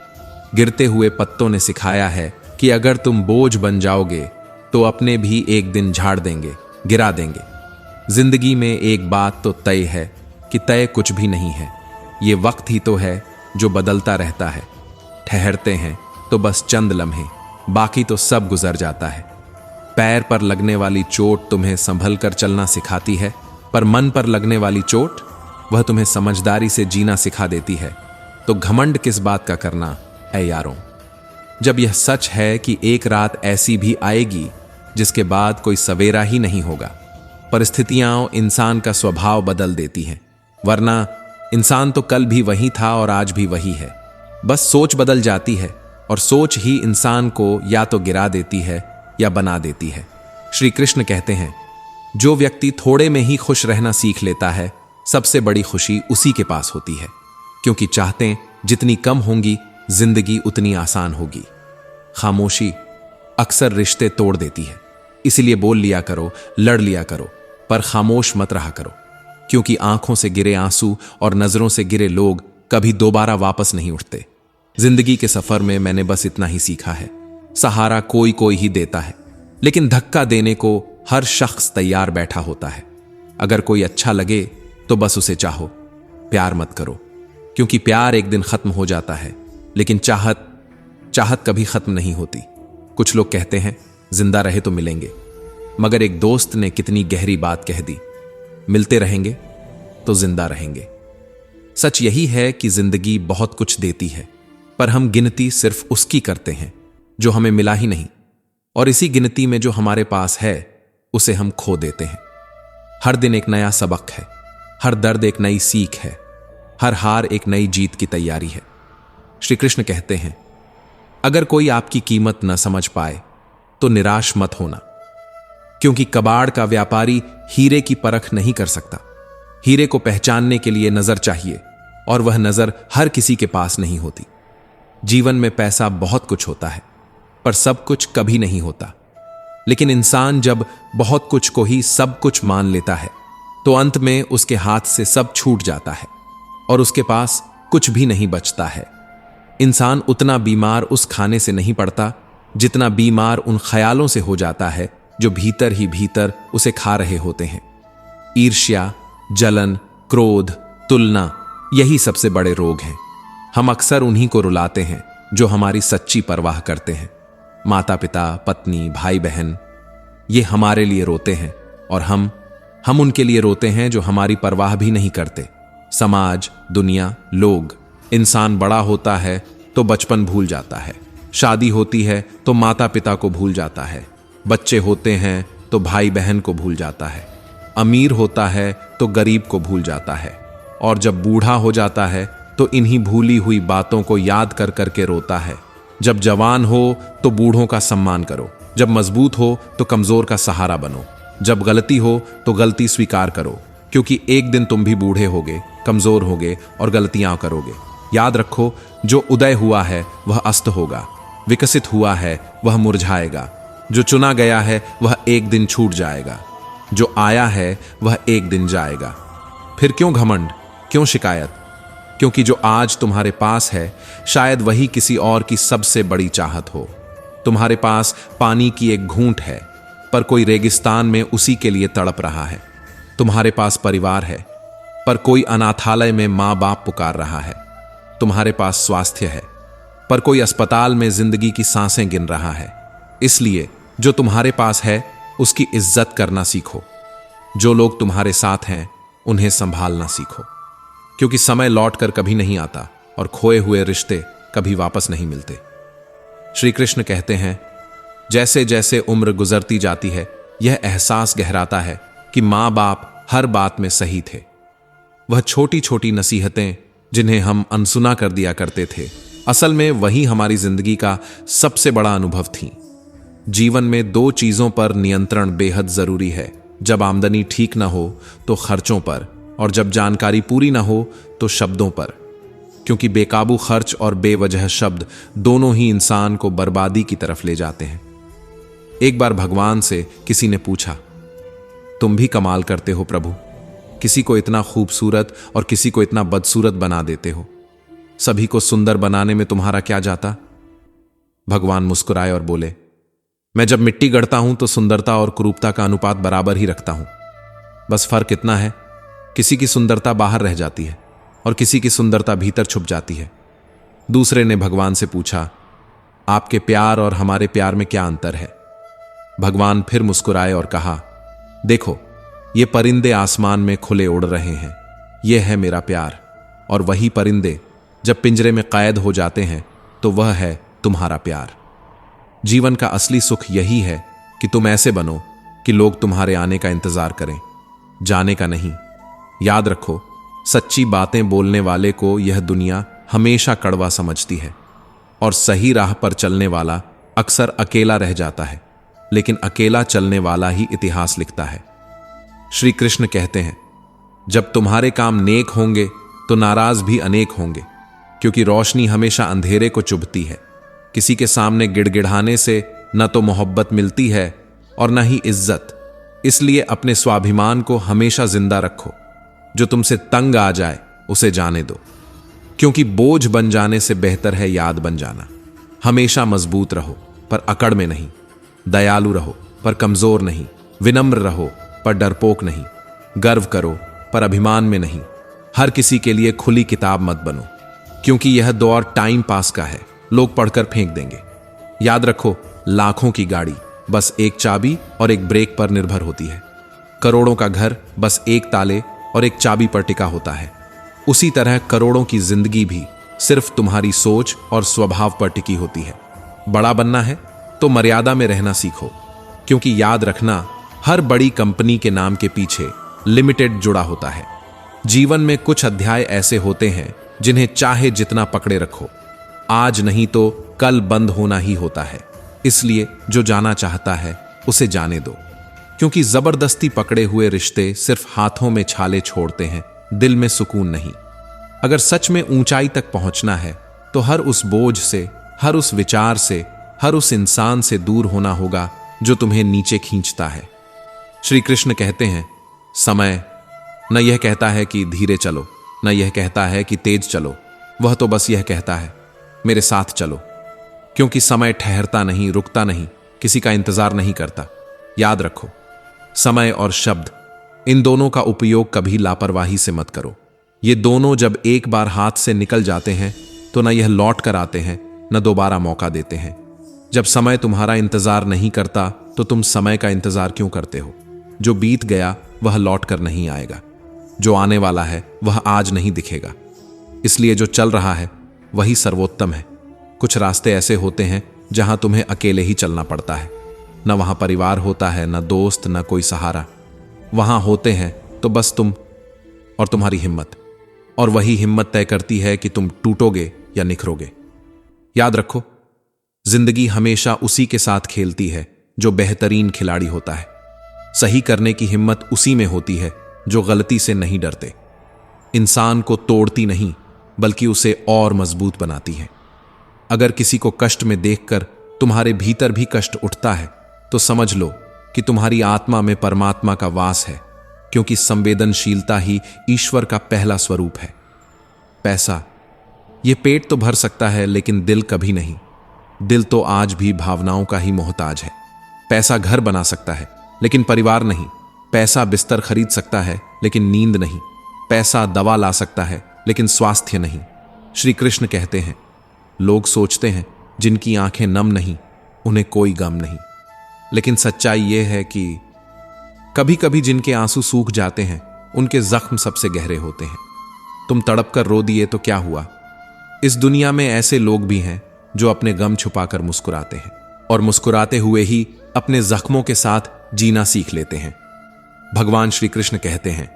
Speaker 1: गिरते हुए पत्तों ने सिखाया है कि अगर तुम बोझ बन जाओगे तो अपने भी एक दिन झाड़ देंगे, गिरा देंगे। जिंदगी में एक बात तो तय है कि तय कुछ भी नहीं है, ये वक्त ही तो है जो बदलता रहता है। ठहरते हैं तो बस चंद लम्हे, बाकी तो सब गुजर जाता है। पैर पर लगने वाली चोट तुम्हें संभल कर चलना सिखाती है, पर मन पर लगने वाली चोट वह तुम्हें समझदारी से जीना सिखा देती है। तो घमंड किस बात का करना है यारों, जब यह सच है कि एक रात ऐसी भी आएगी जिसके बाद कोई सवेरा ही नहीं होगा। परिस्थितियां इंसान का स्वभाव बदल देती हैं, वरना इंसान तो कल भी वही था और आज भी वही है। बस सोच बदल जाती है, और सोच ही इंसान को या तो गिरा देती है या बना देती है। श्री कृष्ण कहते हैं, जो व्यक्ति थोड़े में ही खुश रहना सीख लेता है, सबसे बड़ी खुशी उसी के पास होती है, क्योंकि चाहतें जितनी कम होंगी जिंदगी उतनी आसान होगी। खामोशी अक्सर रिश्ते तोड़ देती है, इसलिए बोल लिया करो, लड़ लिया करो, पर खामोश मत रहा करो, क्योंकि आंखों से गिरे आंसू और नजरों से गिरे लोग कभी दोबारा वापस नहीं उठते। जिंदगी के सफर में मैंने बस इतना ही सीखा है, सहारा कोई कोई ही देता है, लेकिन धक्का देने को हर शख्स तैयार बैठा होता है। अगर कोई अच्छा लगे तो बस उसे चाहो, प्यार मत करो, क्योंकि प्यार एक दिन खत्म हो जाता है, लेकिन चाहत कभी खत्म नहीं होती। कुछ लोग कहते हैं जिंदा रहे तो मिलेंगे, मगर एक दोस्त ने कितनी गहरी बात कह दी, मिलते रहेंगे तो जिंदा रहेंगे। सच यही है कि जिंदगी बहुत कुछ देती है, पर हम गिनती सिर्फ उसकी करते हैं जो हमें मिला ही नहीं, और इसी गिनती में जो हमारे पास है उसे हम खो देते हैं। हर दिन एक नया सबक है, हर दर्द एक नई सीख है, हर हार एक नई जीत की तैयारी है। श्री कृष्ण कहते हैं, अगर कोई आपकी कीमत न समझ पाए तो निराश मत होना, क्योंकि कबाड़ का व्यापारी हीरे की परख नहीं कर सकता। हीरे को पहचानने के लिए नजर चाहिए, और वह नजर हर किसी के पास नहीं होती। जीवन में पैसा बहुत कुछ होता है, पर सब कुछ कभी नहीं होता। लेकिन इंसान जब बहुत कुछ को ही सब कुछ मान लेता है, तो अंत में उसके हाथ से सब छूट जाता है और उसके पास कुछ भी नहीं बचता है। इंसान उतना बीमार उस खाने से नहीं पड़ता जितना बीमार उन ख्यालों से हो जाता है जो भीतर ही भीतर उसे खा रहे होते हैं। ईर्ष्या, जलन, क्रोध, तुलना, यही सबसे बड़े रोग हैं। हम अक्सर उन्हीं को रुलाते हैं जो हमारी सच्ची परवाह करते हैं। माता पिता, पत्नी, भाई बहन, ये हमारे लिए रोते हैं और हम उनके लिए रोते हैं जो हमारी परवाह भी नहीं करते। समाज, दुनिया, लोग। इंसान बड़ा होता है तो बचपन भूल जाता है, शादी होती है तो माता पिता को भूल जाता है, बच्चे होते हैं तो भाई बहन को भूल जाता है, अमीर होता है तो गरीब को भूल जाता है, और जब बूढ़ा हो जाता है तो इन्हीं भूली हुई बातों को याद कर करके रोता है। जब जवान हो तो बूढ़ों का सम्मान करो, जब मजबूत हो तो कमजोर का सहारा बनो, जब गलती हो तो गलती स्वीकार करो, क्योंकि एक दिन तुम भी बूढ़े होगे, कमजोर होगे और गलतियां करोगे। याद रखो, जो उदय हुआ है वह अस्त होगा, विकसित हुआ है वह मुरझाएगा, जो चुना गया है वह एक दिन छूट जाएगा, जो आया है वह एक दिन जाएगा। फिर क्यों घमंड, क्यों शिकायत? क्योंकि जो आज तुम्हारे पास है शायद वही किसी और की सबसे बड़ी चाहत हो। तुम्हारे पास पानी की एक घूंट है, पर कोई रेगिस्तान में उसी के लिए तड़प रहा है। तुम्हारे पास परिवार है, पर कोई अनाथालय में माँ बाप पुकार रहा है। तुम्हारे पास स्वास्थ्य है, पर कोई अस्पताल में जिंदगी की सांसें गिन रहा है। इसलिए जो तुम्हारे पास है उसकी इज्जत करना सीखो। जो लोग तुम्हारे साथ हैं उन्हें संभालना सीखो, क्योंकि समय लौटकर कभी नहीं आता और खोए हुए रिश्ते कभी वापस नहीं मिलते। श्री कृष्ण कहते हैं, जैसे जैसे उम्र गुजरती जाती है यह एहसास गहराता है कि माँ बाप हर बात में सही थे। वह छोटी छोटी नसीहतें जिन्हें हम अनसुना कर दिया करते थे, असल में वही हमारी जिंदगी का सबसे बड़ा अनुभव थी। जीवन में दो चीजों पर नियंत्रण बेहद जरूरी है। जब आमदनी ठीक ना हो तो खर्चों पर, और जब जानकारी पूरी ना हो तो शब्दों पर, क्योंकि बेकाबू खर्च और बेवजह शब्द दोनों ही इंसान को बर्बादी की तरफ ले जाते हैं। एक बार भगवान से किसी ने पूछा, तुम भी कमाल करते हो प्रभु, किसी को इतना खूबसूरत और किसी को इतना बदसूरत बना देते हो, सभी को सुंदर बनाने में तुम्हारा क्या जाता? भगवान मुस्कुराए और बोले, मैं जब मिट्टी गढ़ता हूं तो सुंदरता और कुरूपता का अनुपात बराबर ही रखता हूं। बस फर्क इतना है, किसी की सुंदरता बाहर रह जाती है और किसी की सुंदरता भीतर छुप जाती है। दूसरे ने भगवान से पूछा, आपके प्यार और हमारे प्यार में क्या अंतर है? भगवान फिर मुस्कुराए और कहा, देखो, ये परिंदे आसमान में खुले उड़ रहे हैं, यह है मेरा प्यार, और वही परिंदे जब पिंजरे में कैद हो जाते हैं तो वह है तुम्हारा प्यार। जीवन का असली सुख यही है कि तुम ऐसे बनो कि लोग तुम्हारे आने का इंतजार करें, जाने का नहीं। याद रखो, सच्ची बातें बोलने वाले को यह दुनिया हमेशा कड़वा समझती है, और सही राह पर चलने वाला अक्सर अकेला रह जाता है, लेकिन अकेला चलने वाला ही इतिहास लिखता है। श्री कृष्ण कहते हैं, जब तुम्हारे काम नेक होंगे तो नाराज भी अनेक होंगे, क्योंकि रोशनी हमेशा अंधेरे को चुभती है। किसी के सामने गिड़गिड़ाने से न तो मोहब्बत मिलती है और न ही इज्जत। इसलिए अपने स्वाभिमान को हमेशा जिंदा रखो। जो तुमसे तंग आ जाए उसे जाने दो, क्योंकि बोझ बन जाने से बेहतर है याद बन जाना। हमेशा मजबूत रहो पर अकड़ में नहीं, दयालु रहो पर कमजोर नहीं, विनम्र रहो पर डरपोक नहीं, गर्व करो पर अभिमान में नहीं। हर किसी के लिए खुली किताब मत बनो, क्योंकि यह दौर टाइम पास का है, लोग पढ़कर फेंक देंगे। याद रखो, लाखों की गाड़ी बस एक चाबी और एक ब्रेक पर निर्भर होती है। करोड़ों का घर बस एक ताले और एक चाबी पर टिका होता है। उसी तरह करोड़ों की जिंदगी भी सिर्फ तुम्हारी सोच और स्वभाव पर टिकी होती है। बड़ा बनना है तो मर्यादा में रहना सीखो, क्योंकि याद रखना, हर बड़ी कंपनी के नाम के पीछे लिमिटेड जुड़ा होता है। जीवन में कुछ अध्याय ऐसे होते हैं जिन्हें चाहे जितना पकड़े रखो, आज नहीं तो कल बंद होना ही होता है। इसलिए जो जाना चाहता है उसे जाने दो, क्योंकि जबरदस्ती पकड़े हुए रिश्ते सिर्फ हाथों में छाले छोड़ते हैं, दिल में सुकून नहीं। अगर सच में ऊंचाई तक पहुंचना है तो हर उस बोझ से, हर उस विचार से, हर उस इंसान से दूर होना होगा जो तुम्हें नीचे खींचता है। श्री कृष्ण कहते हैं, समय न यह कहता है कि धीरे चलो, न यह कहता है कि तेज चलो, वह तो बस यह कहता है, मेरे साथ चलो। क्योंकि समय ठहरता नहीं, रुकता नहीं, किसी का इंतजार नहीं करता। याद रखो, समय और शब्द, इन दोनों का उपयोग कभी लापरवाही से मत करो। ये दोनों जब एक बार हाथ से निकल जाते हैं तो न यह लौट कर आते हैं न दोबारा मौका देते हैं। जब समय तुम्हारा इंतजार नहीं करता तो तुम समय का इंतजार क्यों करते हो? जो बीत गया वह लौट कर नहीं आएगा, जो आने वाला है वह आज नहीं दिखेगा। इसलिए जो चल रहा है वही सर्वोत्तम है। कुछ रास्ते ऐसे होते हैं जहां तुम्हें अकेले ही चलना पड़ता है। न वहां परिवार होता है, न दोस्त, न कोई सहारा। वहां होते हैं तो बस तुम और तुम्हारी हिम्मत, और वही हिम्मत तय करती है कि तुम टूटोगे या निखरोगे। याद रखो, जिंदगी हमेशा उसी के साथ खेलती है जो बेहतरीन खिलाड़ी होता है। सही करने की हिम्मत उसी में होती है जो गलती से नहीं डरते। इंसान को तोड़ती नहीं बल्कि उसे और मजबूत बनाती है। अगर किसी को कष्ट में देखकर तुम्हारे भीतर भी कष्ट उठता है तो समझ लो कि तुम्हारी आत्मा में परमात्मा का वास है, क्योंकि संवेदनशीलता ही ईश्वर का पहला स्वरूप है। पैसा, ये पेट तो भर सकता है लेकिन दिल कभी नहीं। दिल तो आज भी भावनाओं का ही मोहताज है। पैसा घर बना सकता है लेकिन परिवार नहीं। पैसा बिस्तर खरीद सकता है लेकिन नींद नहीं। पैसा दवा ला सकता है लेकिन स्वास्थ्य नहीं। श्री कृष्ण कहते हैं, लोग सोचते हैं जिनकी आंखें नम नहीं उन्हें कोई गम नहीं, लेकिन सच्चाई यह है कि कभी कभी जिनके आंसू सूख जाते हैं उनके जख्म सबसे गहरे होते हैं। तुम तड़प कर रो दिए तो क्या हुआ? इस दुनिया में ऐसे लोग भी हैं जो अपने गम छुपाकर मुस्कुराते हैं, और मुस्कुराते हुए ही अपने जख्मों के साथ जीना सीख लेते हैं। भगवान श्री कृष्ण कहते हैं,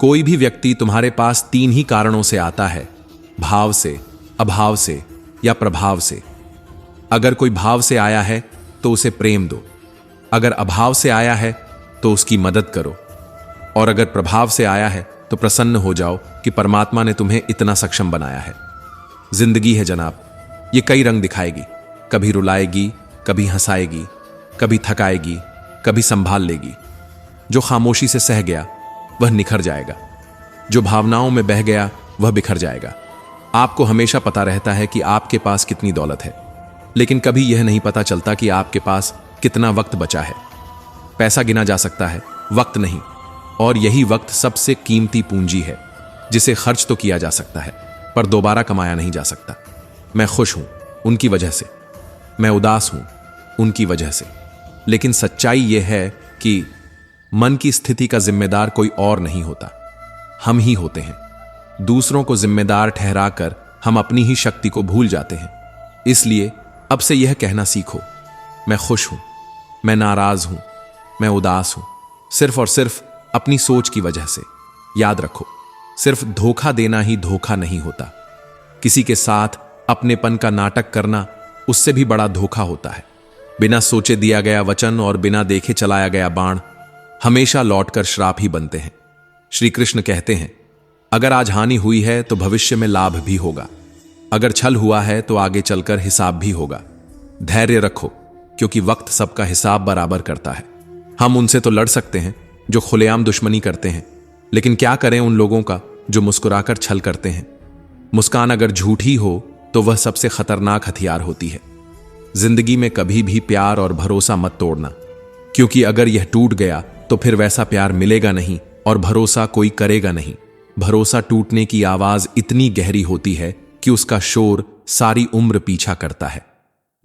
Speaker 1: कोई भी व्यक्ति तुम्हारे पास 3 ही कारणों से आता है, भाव से, अभाव से या प्रभाव से। अगर कोई भाव से आया है तो उसे प्रेम दो, अगर अभाव से आया है तो उसकी मदद करो, और अगर प्रभाव से आया है तो प्रसन्न हो जाओ कि परमात्मा ने तुम्हें इतना सक्षम बनाया है। जिंदगी है जनाब, ये कई रंग दिखाएगी। कभी रुलाएगी, कभी हंसाएगी, कभी थकाएगी, कभी संभाल लेगी। जो खामोशी से सह गया वह निखर जाएगा, जो भावनाओं में बह गया वह बिखर जाएगा। आपको हमेशा पता रहता है कि आपके पास कितनी दौलत है, लेकिन कभी यह नहीं पता चलता कि आपके पास कितना वक्त बचा है। पैसा गिना जा सकता है, वक्त नहीं, और यही वक्त सबसे कीमती पूंजी है जिसे खर्च तो किया जा सकता है पर दोबारा कमाया नहीं जा सकता। मैं खुश हूं उनकी वजह से, मैं उदास हूं उनकी वजह से, लेकिन सच्चाई यह है कि मन की स्थिति का जिम्मेदार कोई और नहीं होता, हम ही होते हैं। दूसरों को जिम्मेदार ठहराकर हम अपनी ही शक्ति को भूल जाते हैं। इसलिए अब से यह कहना सीखो, मैं खुश हूं, मैं नाराज हूं, मैं उदास हूं, सिर्फ और सिर्फ अपनी सोच की वजह से। याद रखो, सिर्फ धोखा देना ही धोखा नहीं होता। किसी के साथ अपनेपन का नाटक करना उससे भी बड़ा धोखा होता है। बिना सोचे दिया गया वचन और बिना देखे चलाया गया बाण हमेशा लौटकर श्राप ही बनते हैं। श्री कृष्ण कहते हैं, अगर आज हानि हुई है तो भविष्य में लाभ भी होगा, अगर छल हुआ है तो आगे चलकर हिसाब भी होगा। धैर्य रखो, क्योंकि वक्त सबका हिसाब बराबर करता है। हम उनसे तो लड़ सकते हैं जो खुलेआम दुश्मनी करते हैं, लेकिन क्या करें उन लोगों का जो मुस्कुराकर छल करते हैं। मुस्कान अगर झूठी हो तो वह सबसे खतरनाक हथियार होती है। जिंदगी में कभी भी प्यार और भरोसा मत तोड़ना, क्योंकि अगर यह टूट गया तो फिर वैसा प्यार मिलेगा नहीं और भरोसा कोई करेगा नहीं। भरोसा टूटने की आवाज इतनी गहरी होती है कि उसका शोर सारी उम्र पीछा करता है।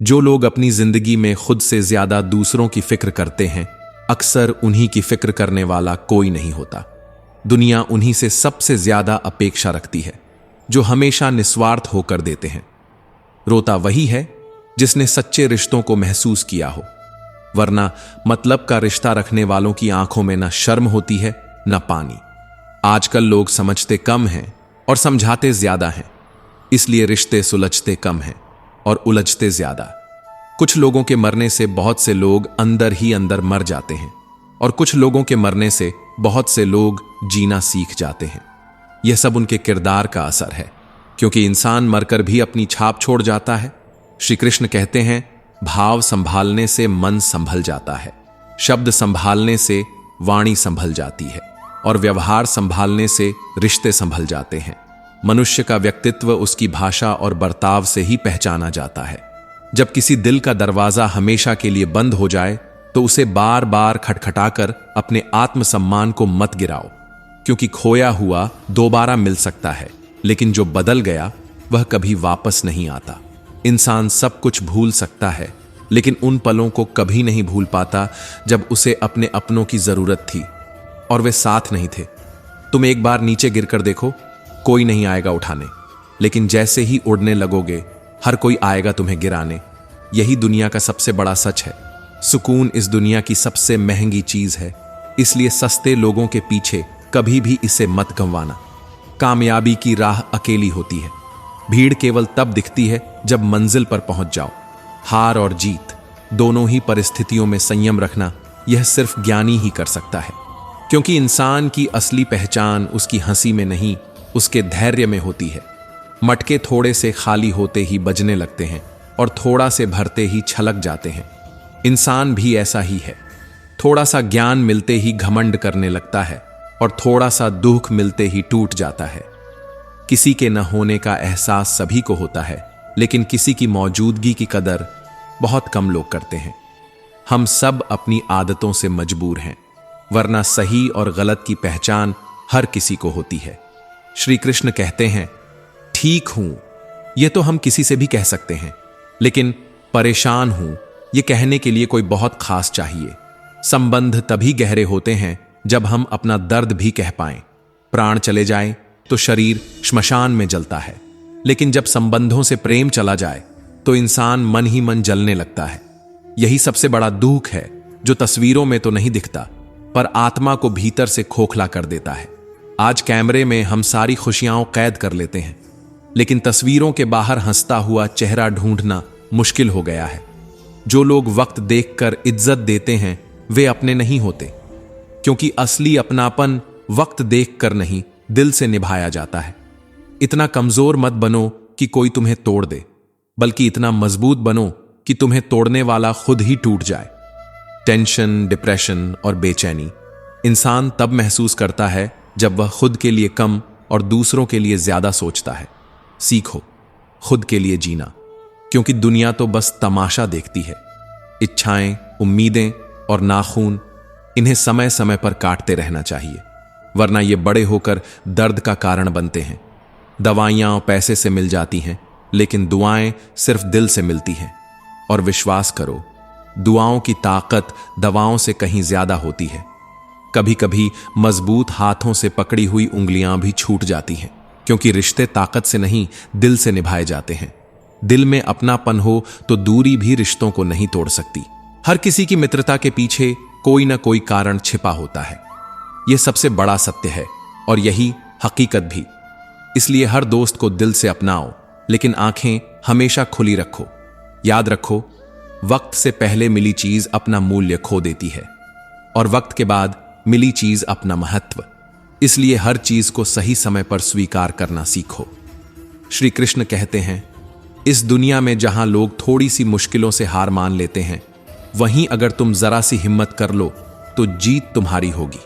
Speaker 1: जो लोग अपनी जिंदगी में खुद से ज्यादा दूसरों की फिक्र करते हैं, अक्सर उन्हीं की फिक्र करने वाला कोई नहीं होता। दुनिया उन्हीं से सबसे ज्यादा अपेक्षा रखती है जो हमेशा निस्वार्थ होकर देते हैं। रोता वही है जिसने सच्चे रिश्तों को महसूस किया हो, वरना मतलब का रिश्ता रखने वालों की आंखों में न शर्म होती है न पानी। आजकल लोग समझते कम हैं और समझाते ज्यादा हैं, इसलिए रिश्ते सुलझते कम हैं और उलझते ज्यादा। कुछ लोगों के मरने से बहुत से लोग अंदर ही अंदर मर जाते हैं, और कुछ लोगों के मरने से बहुत से लोग जीना सीख जाते हैं। यह सब उनके किरदार का असर है, क्योंकि इंसान मरकर भी अपनी छाप छोड़ जाता है। श्री कृष्ण कहते हैं, भाव संभालने से मन संभल जाता है, शब्द संभालने से वाणी संभल जाती है, और व्यवहार संभालने से रिश्ते संभल जाते हैं। मनुष्य का व्यक्तित्व उसकी भाषा और बर्ताव से ही पहचाना जाता है। जब किसी दिल का दरवाजा हमेशा के लिए बंद हो जाए तो उसे बार बार खटखटाकर अपने आत्मसम्मान को मत गिराओ, क्योंकि खोया हुआ दोबारा मिल सकता है, लेकिन जो बदल गया वह कभी वापस नहीं आता। इंसान सब कुछ भूल सकता है, लेकिन उन पलों को कभी नहीं भूल पाता जब उसे अपने अपनों की जरूरत थी और वे साथ नहीं थे। तुम एक बार नीचे गिरकर देखो, कोई नहीं आएगा उठाने, लेकिन जैसे ही उड़ने लगोगे हर कोई आएगा तुम्हें गिराने। यही दुनिया का सबसे बड़ा सच है। सुकून इस दुनिया की सबसे महंगी चीज है, इसलिए सस्ते लोगों के पीछे कभी भी इसे मत गंवाना। कामयाबी की राह अकेली होती है। भीड़ केवल तब दिखती है जब मंजिल पर पहुंच जाओ। हार और जीत दोनों ही परिस्थितियों में संयम रखना, यह सिर्फ ज्ञानी ही कर सकता है, क्योंकि इंसान की असली पहचान उसकी हंसी में नहीं, उसके धैर्य में होती है। मटके थोड़े से खाली होते ही बजने लगते हैं और थोड़ा से भरते ही छलक जाते हैं। इंसान भी ऐसा ही है। थोड़ा सा ज्ञान मिलते ही घमंड करने लगता है और थोड़ा सा दुख मिलते ही टूट जाता है। किसी के न होने का एहसास सभी को होता है, लेकिन किसी की मौजूदगी की कदर बहुत कम लोग करते हैं। हम सब अपनी आदतों से मजबूर हैं, वरना सही और गलत की पहचान हर किसी को होती है। श्री कृष्ण कहते हैं, ठीक हूं यह तो हम किसी से भी कह सकते हैं, लेकिन परेशान हूं यह कहने के लिए कोई बहुत खास चाहिए। संबंध तभी गहरे होते हैं जब हम अपना दर्द भी कह पाएं। प्राण चले जाएं तो शरीर श्मशान में जलता है, लेकिन जब संबंधों से प्रेम चला जाए तो इंसान मन ही मन जलने लगता है। यही सबसे बड़ा दुख है, जो तस्वीरों में तो नहीं दिखता पर आत्मा को भीतर से खोखला कर देता है। आज कैमरे में हम सारी खुशियां कैद कर लेते हैं, लेकिन तस्वीरों के बाहर हंसता हुआ चेहरा ढूंढना मुश्किल हो गया है। जो लोग वक्त देखकर इज्जत देते हैं वे अपने नहीं होते, क्योंकि असली अपनापन वक्त देखकर नहीं, दिल से निभाया जाता है। इतना कमजोर मत बनो कि कोई तुम्हें तोड़ दे, बल्कि इतना मजबूत बनो कि तुम्हें तोड़ने वाला खुद ही टूट जाए। टेंशन, डिप्रेशन और बेचैनी इंसान तब महसूस करता है जब वह खुद के लिए कम और दूसरों के लिए ज्यादा सोचता है। सीखो खुद के लिए जीना, क्योंकि दुनिया तो बस तमाशा देखती है। इच्छाएं, उम्मीदें और नाखून, इन्हें समय समय पर काटते रहना चाहिए, वरना ये बड़े होकर दर्द का कारण बनते हैं। दवाइयां पैसे से मिल जाती हैं, लेकिन दुआएं सिर्फ दिल से मिलती हैं। और विश्वास करो, दुआओं की ताकत दवाओं से कहीं ज्यादा होती है। कभी कभी मजबूत हाथों से पकड़ी हुई उंगलियां भी छूट जाती हैं, क्योंकि रिश्ते ताकत से नहीं, दिल से निभाए जाते हैं। दिल में अपनापन हो तो दूरी भी रिश्तों को नहीं तोड़ सकती। हर किसी की मित्रता के पीछे कोई ना कोई कारण छिपा होता है। यह सबसे बड़ा सत्य है और यही हकीकत भी। इसलिए हर दोस्त को दिल से अपनाओ, लेकिन आंखें हमेशा खुली रखो। याद रखो, वक्त से पहले मिली चीज अपना मूल्य खो देती है और वक्त के बाद मिली चीज अपना महत्व। इसलिए हर चीज को सही समय पर स्वीकार करना सीखो। श्री कृष्ण कहते हैं, इस दुनिया में जहां लोग थोड़ी सी मुश्किलों से हार मान लेते हैं, वहीं अगर तुम जरा सी हिम्मत कर लो तो जीत तुम्हारी होगी।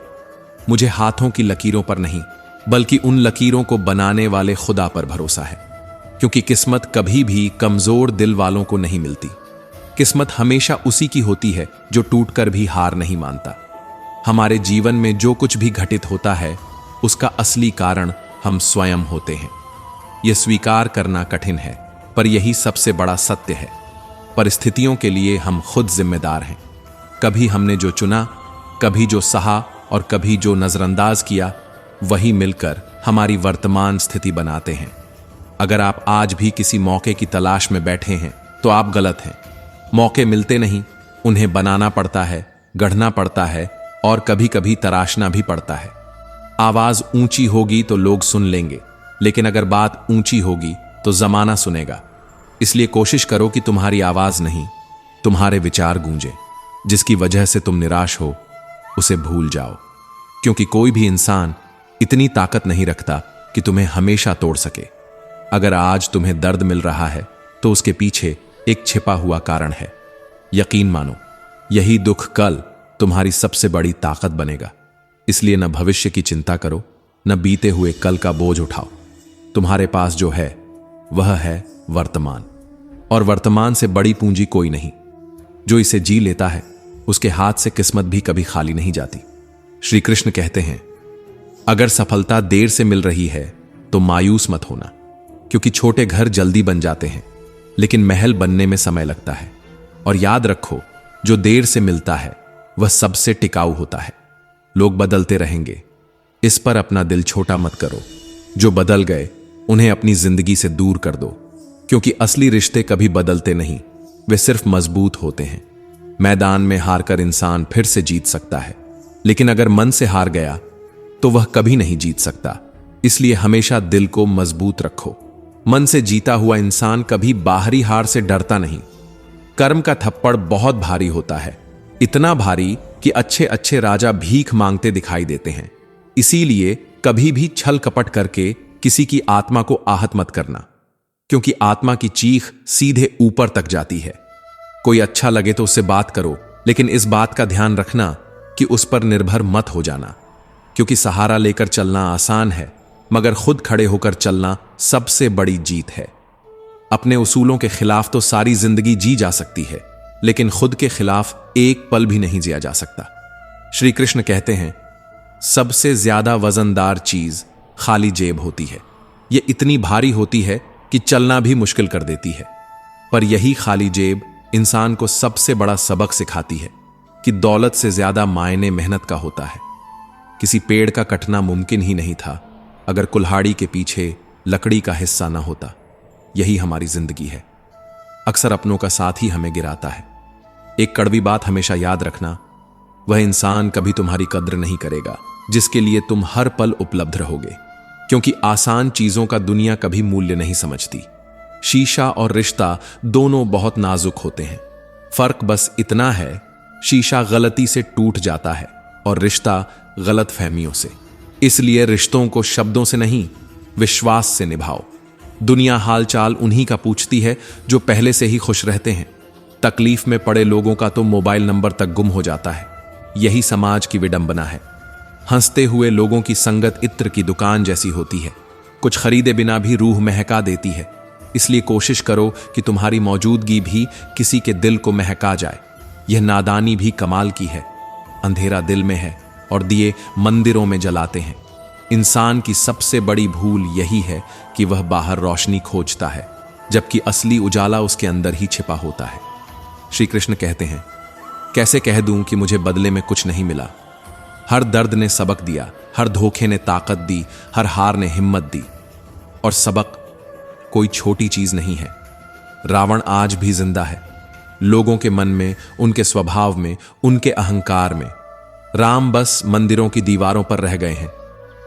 Speaker 1: मुझे हाथों की लकीरों पर नहीं, बल्कि उन लकीरों को बनाने वाले खुदा पर भरोसा है, क्योंकि किस्मत कभी भी कमजोर दिल वालों को नहीं मिलती। किस्मत हमेशा उसी की होती है जो टूटकर भी हार नहीं मानता। हमारे जीवन में जो कुछ भी घटित होता है, उसका असली कारण हम स्वयं होते हैं। यह स्वीकार करना कठिन है, पर यही सबसे बड़ा सत्य है। परिस्थितियों के लिए हम खुद जिम्मेदार हैं। कभी हमने जो चुना, कभी जो सहा और कभी जो नजरअंदाज किया, वही मिलकर हमारी वर्तमान स्थिति बनाते हैं। अगर आप आज भी किसी मौके की तलाश में बैठे हैं तो आप गलत हैं। मौके मिलते नहीं, उन्हें बनाना पड़ता है, गढ़ना पड़ता है और कभी कभी तराशना भी पड़ता है। आवाज ऊंची होगी तो लोग सुन लेंगे, लेकिन अगर बात ऊंची होगी तो जमाना सुनेगा। इसलिए कोशिश करो कि तुम्हारी आवाज नहीं, तुम्हारे विचार गूंजे। जिसकी वजह से तुम निराश हो, उसे भूल जाओ, क्योंकि कोई भी इंसान इतनी ताकत नहीं रखता कि तुम्हें हमेशा तोड़ सके। अगर आज तुम्हें दर्द मिल रहा है तो उसके पीछे एक छिपा हुआ कारण है। यकीन मानो, यही दुख कल तुम्हारी सबसे बड़ी ताकत बनेगा। इसलिए न भविष्य की चिंता करो, न बीते हुए कल का बोझ उठाओ। तुम्हारे पास जो है वह है वर्तमान, और वर्तमान से बड़ी पूंजी कोई नहीं। जो इसे जी लेता है, उसके हाथ से किस्मत भी कभी खाली नहीं जाती। श्री कृष्ण कहते हैं, अगर सफलता देर से मिल रही है तो मायूस मत होना, क्योंकि छोटे घर जल्दी बन जाते हैं, लेकिन महल बनने में समय लगता है। और याद रखो, जो देर से मिलता है वह सबसे टिकाऊ होता है। लोग बदलते रहेंगे, इस पर अपना दिल छोटा मत करो। जो बदल गए उन्हें अपनी जिंदगी से दूर कर दो, क्योंकि असली रिश्ते कभी बदलते नहीं, वे सिर्फ मजबूत होते हैं। मैदान में हारकर इंसान फिर से जीत सकता है, लेकिन अगर मन से हार गया तो वह कभी नहीं जीत सकता। इसलिए हमेशा दिल को मजबूत रखो। मन से जीता हुआ इंसान कभी बाहरी हार से डरता नहीं। कर्म का थप्पड़ बहुत भारी होता है, इतना भारी कि अच्छे अच्छे राजा भीख मांगते दिखाई देते हैं। इसीलिए कभी भी छल कपट करके किसी की आत्मा को आहत मत करना, क्योंकि आत्मा की चीख सीधे ऊपर तक जाती है। कोई अच्छा लगे तो उससे बात करो, लेकिन इस बात का ध्यान रखना कि उस पर निर्भर मत हो जाना, क्योंकि सहारा लेकर चलना आसान है, मगर खुद खड़े होकर चलना सबसे बड़ी जीत है। अपने उसूलों के खिलाफ तो सारी जिंदगी जी जा सकती है, लेकिन खुद के खिलाफ एक पल भी नहीं जिया जा सकता। श्री कृष्ण कहते हैं, सबसे ज्यादा वजनदार चीज खाली जेब होती है। यह इतनी भारी होती है कि चलना भी मुश्किल कर देती है। पर यही खाली जेब इंसान को सबसे बड़ा सबक सिखाती है कि दौलत से ज्यादा मायने मेहनत का होता है। किसी पेड़ का कटना मुमकिन ही नहीं था अगर कुल्हाड़ी के पीछे लकड़ी का हिस्सा ना होता। यही हमारी जिंदगी है, अक्सर अपनों का साथ ही हमें गिराता है। एक कड़वी बात हमेशा याद रखना, वह इंसान कभी तुम्हारी कद्र नहीं करेगा जिसके लिए तुम हर पल उपलब्ध रहोगे, क्योंकि आसान चीजों का दुनिया कभी मूल्य नहीं समझती। शीशा और रिश्ता दोनों बहुत नाजुक होते हैं, फर्क बस इतना है, शीशा गलती से टूट जाता है और रिश्ता गलत फहमियों से। इसलिए रिश्तों को शब्दों से नहीं, विश्वास से निभाओ। दुनिया हालचाल उन्हीं का पूछती है जो पहले से ही खुश रहते हैं। तकलीफ में पड़े लोगों का तो मोबाइल नंबर तक गुम हो जाता है। यही समाज की विडंबना है। हंसते हुए लोगों की संगत इत्र की दुकान जैसी होती है, कुछ खरीदे बिना भी रूह महका देती है। इसलिए कोशिश करो कि तुम्हारी मौजूदगी भी किसी के दिल को महका जाए। यह नादानी भी कमाल की है। अंधेरा दिल में है और दिए मंदिरों में जलाते हैं। इंसान की सबसे बड़ी भूल यही है कि वह बाहर रोशनी खोजता है, जबकि असली उजाला उसके अंदर ही छिपा होता है। श्री कृष्ण कहते हैं, कैसे कह दूं कि मुझे बदले में कुछ नहीं मिला। हर दर्द ने सबक दिया, हर धोखे ने ताकत दी, हर हार ने हिम्मत दी। और सबक कोई छोटी चीज नहीं है। रावण आज भी जिंदा है, लोगों के मन में, उनके स्वभाव में, उनके अहंकार में। राम बस मंदिरों की दीवारों पर रह गए हैं।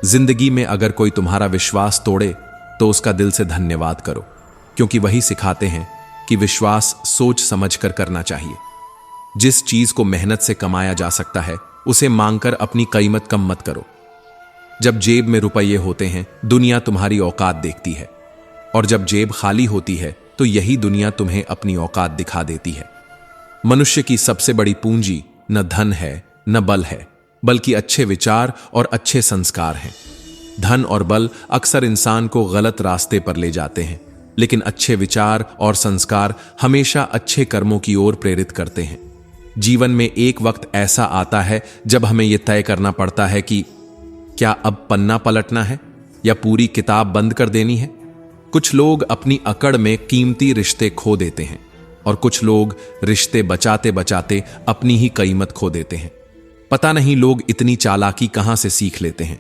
Speaker 1: जिंदगी में अगर कोई तुम्हारा विश्वास तोड़े तो उसका दिल से धन्यवाद करो, क्योंकि वही सिखाते हैं कि विश्वास सोच समझकर करना चाहिए। जिस चीज को मेहनत से कमाया जा सकता है उसे मांगकर अपनी कीमत कम मत करो। जब जेब में रुपये होते हैं दुनिया तुम्हारी औकात देखती है, और जब जेब खाली होती है तो यही दुनिया तुम्हें अपनी औकात दिखा देती है। मनुष्य की सबसे बड़ी पूंजी न धन है न बल है, बल्कि अच्छे विचार और अच्छे संस्कार हैं। धन और बल अक्सर इंसान को गलत रास्ते पर ले जाते हैं, लेकिन अच्छे विचार और संस्कार हमेशा अच्छे कर्मों की ओर प्रेरित करते हैं। जीवन में एक वक्त ऐसा आता है जब हमें यह तय करना पड़ता है कि क्या अब पन्ना पलटना है या पूरी किताब बंद कर देनी है। कुछ लोग अपनी अकड़ में कीमती रिश्ते खो देते हैं, और कुछ लोग रिश्ते बचाते बचाते अपनी ही कीमत खो देते हैं। पता नहीं लोग इतनी चालाकी कहां से सीख लेते हैं।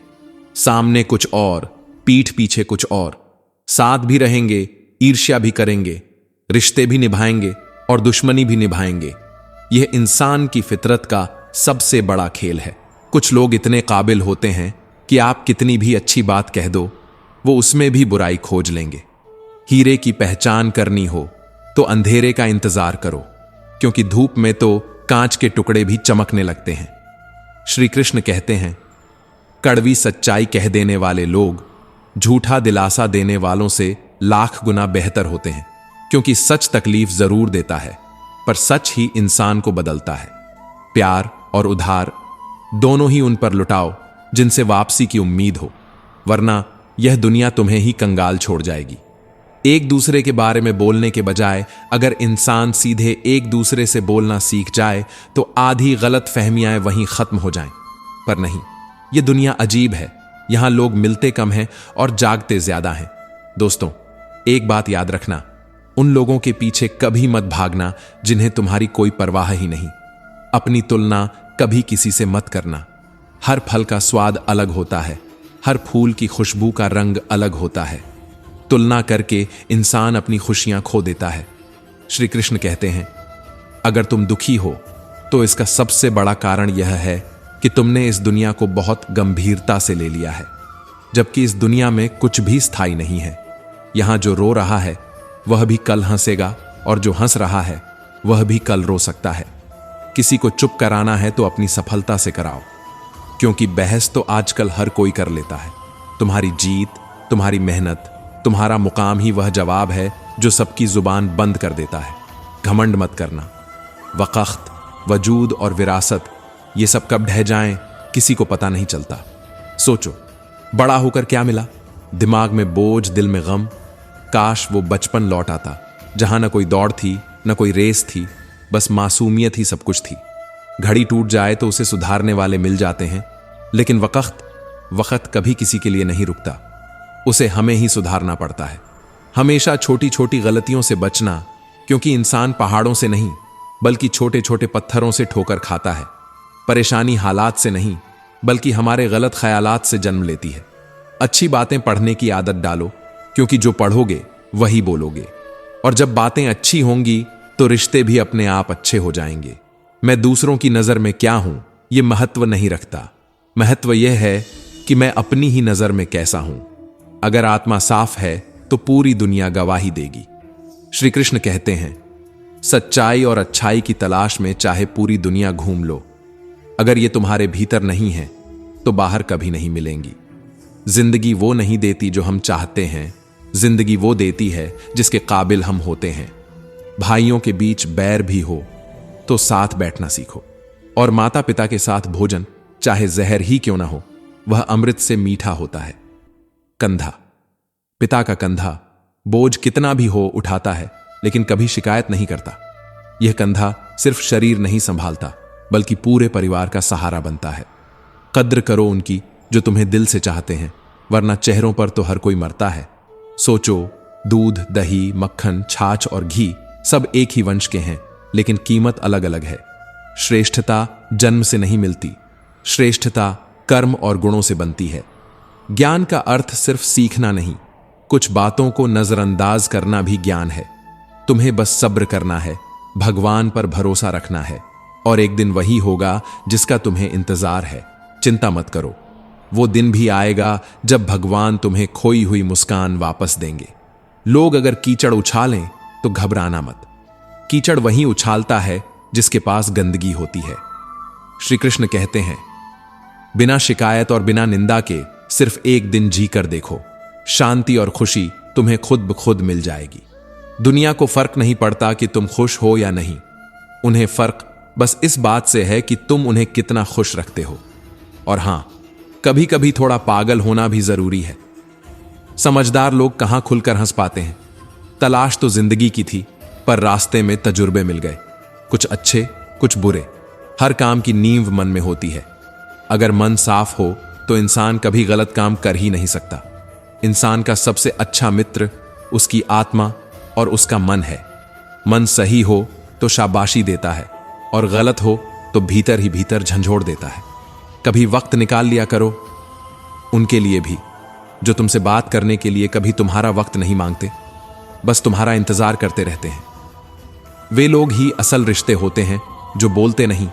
Speaker 1: सामने कुछ और, पीठ पीछे कुछ और। साथ भी रहेंगे, ईर्ष्या भी करेंगे, रिश्ते भी निभाएंगे और दुश्मनी भी निभाएंगे। यह इंसान की फितरत का सबसे बड़ा खेल है। कुछ लोग इतने काबिल होते हैं कि आप कितनी भी अच्छी बात कह दो, वो उसमें भी बुराई खोज लेंगे। हीरे की पहचान करनी हो तो अंधेरे का इंतजार करो, क्योंकि धूप में तो कांच के टुकड़े भी चमकने लगते हैं। श्री कृष्ण कहते हैं, कड़वी सच्चाई कह देने वाले लोग झूठा दिलासा देने वालों से लाख गुना बेहतर होते हैं, क्योंकि सच तकलीफ जरूर देता है, पर सच ही इंसान को बदलता है। प्यार और उधार दोनों ही उन पर लुटाओ जिनसे वापसी की उम्मीद हो, वरना यह दुनिया तुम्हें ही कंगाल छोड़ जाएगी। एक दूसरे के बारे में बोलने के बजाय अगर इंसान सीधे एक दूसरे से बोलना सीख जाए तो आधी गलत फहमियां वहीं खत्म हो जाएं। पर नहीं, यह दुनिया अजीब है। यहां लोग मिलते कम हैं और जागते ज्यादा हैं। दोस्तों, एक बात याद रखना, उन लोगों के पीछे कभी मत भागना जिन्हें तुम्हारी कोई परवाह ही नहीं। अपनी तुलना कभी किसी से मत करना। हर फल का स्वाद अलग होता है, हर फूल की खुशबू का रंग अलग होता है। तुलना करके इंसान अपनी खुशियां खो देता है। श्री कृष्ण कहते हैं, अगर तुम दुखी हो तो इसका सबसे बड़ा कारण यह है कि तुमने इस दुनिया को बहुत गंभीरता से ले लिया है, जबकि इस दुनिया में कुछ भी स्थायी नहीं है। यहां जो रो रहा है वह भी कल हंसेगा, और जो हंस रहा है वह भी कल रो सकता है। किसी को चुप कराना है तो अपनी सफलता से कराओ, क्योंकि बहस तो आजकल हर कोई कर लेता है। तुम्हारी जीत, तुम्हारी मेहनत, तुम्हारा मुकाम ही वह जवाब है जो सबकी जुबान बंद कर देता है। घमंड मत करना। वक़्त, वजूद और विरासत, ये सब कब ढह जाएं किसी को पता नहीं चलता। सोचो, बड़ा होकर क्या मिला? दिमाग में बोझ, दिल में गम। काश वो बचपन लौट आता, जहां न कोई दौड़ थी, न कोई रेस थी, बस मासूमियत ही सब कुछ थी। घड़ी टूट जाए तो उसे सुधारने वाले मिल जाते हैं, लेकिन वक़्त कभी किसी के लिए नहीं रुकता। उसे हमें ही सुधारना पड़ता है। हमेशा छोटी छोटी गलतियों से बचना, क्योंकि इंसान पहाड़ों से नहीं बल्कि छोटे छोटे पत्थरों से ठोकर खाता है। परेशानी हालात से नहीं बल्कि हमारे गलत ख्यालात से जन्म लेती है। अच्छी बातें पढ़ने की आदत डालो, क्योंकि जो पढ़ोगे वही बोलोगे, और जब बातें अच्छी होंगी तो रिश्ते भी अपने आप अच्छे हो जाएंगे। मैं दूसरों की नजर में क्या हूं यह महत्व नहीं रखता। महत्व यह है कि मैं अपनी ही नजर में कैसा हूं। अगर आत्मा साफ है तो पूरी दुनिया गवाही देगी। श्री कृष्ण कहते हैं, सच्चाई और अच्छाई की तलाश में चाहे पूरी दुनिया घूम लो, अगर ये तुम्हारे भीतर नहीं है तो बाहर कभी नहीं मिलेंगी। जिंदगी वो नहीं देती जो हम चाहते हैं, जिंदगी वो देती है जिसके काबिल हम होते हैं। भाइयों के बीच बैर भी हो तो साथ बैठना सीखो, और माता पिता के साथ भोजन चाहे जहर ही क्यों ना हो, वह अमृत से मीठा होता है। कंधा, पिता का कंधा बोझ कितना भी हो उठाता है, लेकिन कभी शिकायत नहीं करता। यह कंधा सिर्फ शरीर नहीं संभालता बल्कि पूरे परिवार का सहारा बनता है। कद्र करो उनकी जो तुम्हें दिल से चाहते हैं, वरना चेहरों पर तो हर कोई मरता है। सोचो, दूध, दही, मक्खन, छाछ और घी सब एक ही वंश के हैं, लेकिन कीमत अलग अलग है। श्रेष्ठता जन्म से नहीं मिलती, श्रेष्ठता कर्म और गुणों से बनती है। ज्ञान का अर्थ सिर्फ सीखना नहीं, कुछ बातों को नजरअंदाज करना भी ज्ञान है। तुम्हें बस सब्र करना है, भगवान पर भरोसा रखना है, और एक दिन वही होगा जिसका तुम्हें इंतजार है। चिंता मत करो, वो दिन भी आएगा जब भगवान तुम्हें खोई हुई मुस्कान वापस देंगे। लोग अगर कीचड़ उछालें तो घबराना मत। कीचड़ वहीं उछालता है जिसके पास गंदगी होती है। श्री कृष्ण कहते हैं, बिना शिकायत और बिना निंदा के सिर्फ एक दिन जी कर देखो, शांति और खुशी तुम्हें खुद ब खुद मिल जाएगी। दुनिया को फर्क नहीं पड़ता कि तुम खुश हो या नहीं, उन्हें फर्क बस इस बात से है कि तुम उन्हें कितना खुश रखते हो। और हां, कभी कभी थोड़ा पागल होना भी जरूरी है। समझदार लोग कहां खुलकर हंस पाते हैं। तलाश तो जिंदगी की थी, पर रास्ते में तजुर्बे मिल गए, कुछ अच्छे कुछ बुरे। हर काम की नींव मन में होती है। अगर मन साफ हो तो इंसान कभी गलत काम कर ही नहीं सकता। इंसान का सबसे अच्छा मित्र उसकी आत्मा और उसका मन है। मन सही हो तो शाबाशी देता है, और गलत हो तो भीतर ही भीतर झंझोड़ देता है। कभी वक्त निकाल लिया करो उनके लिए भी, जो तुमसे बात करने के लिए कभी तुम्हारा वक्त नहीं मांगते, बस तुम्हारा इंतजार करते रहते हैं। वे लोग ही असल रिश्ते होते हैं जो बोलते नहीं,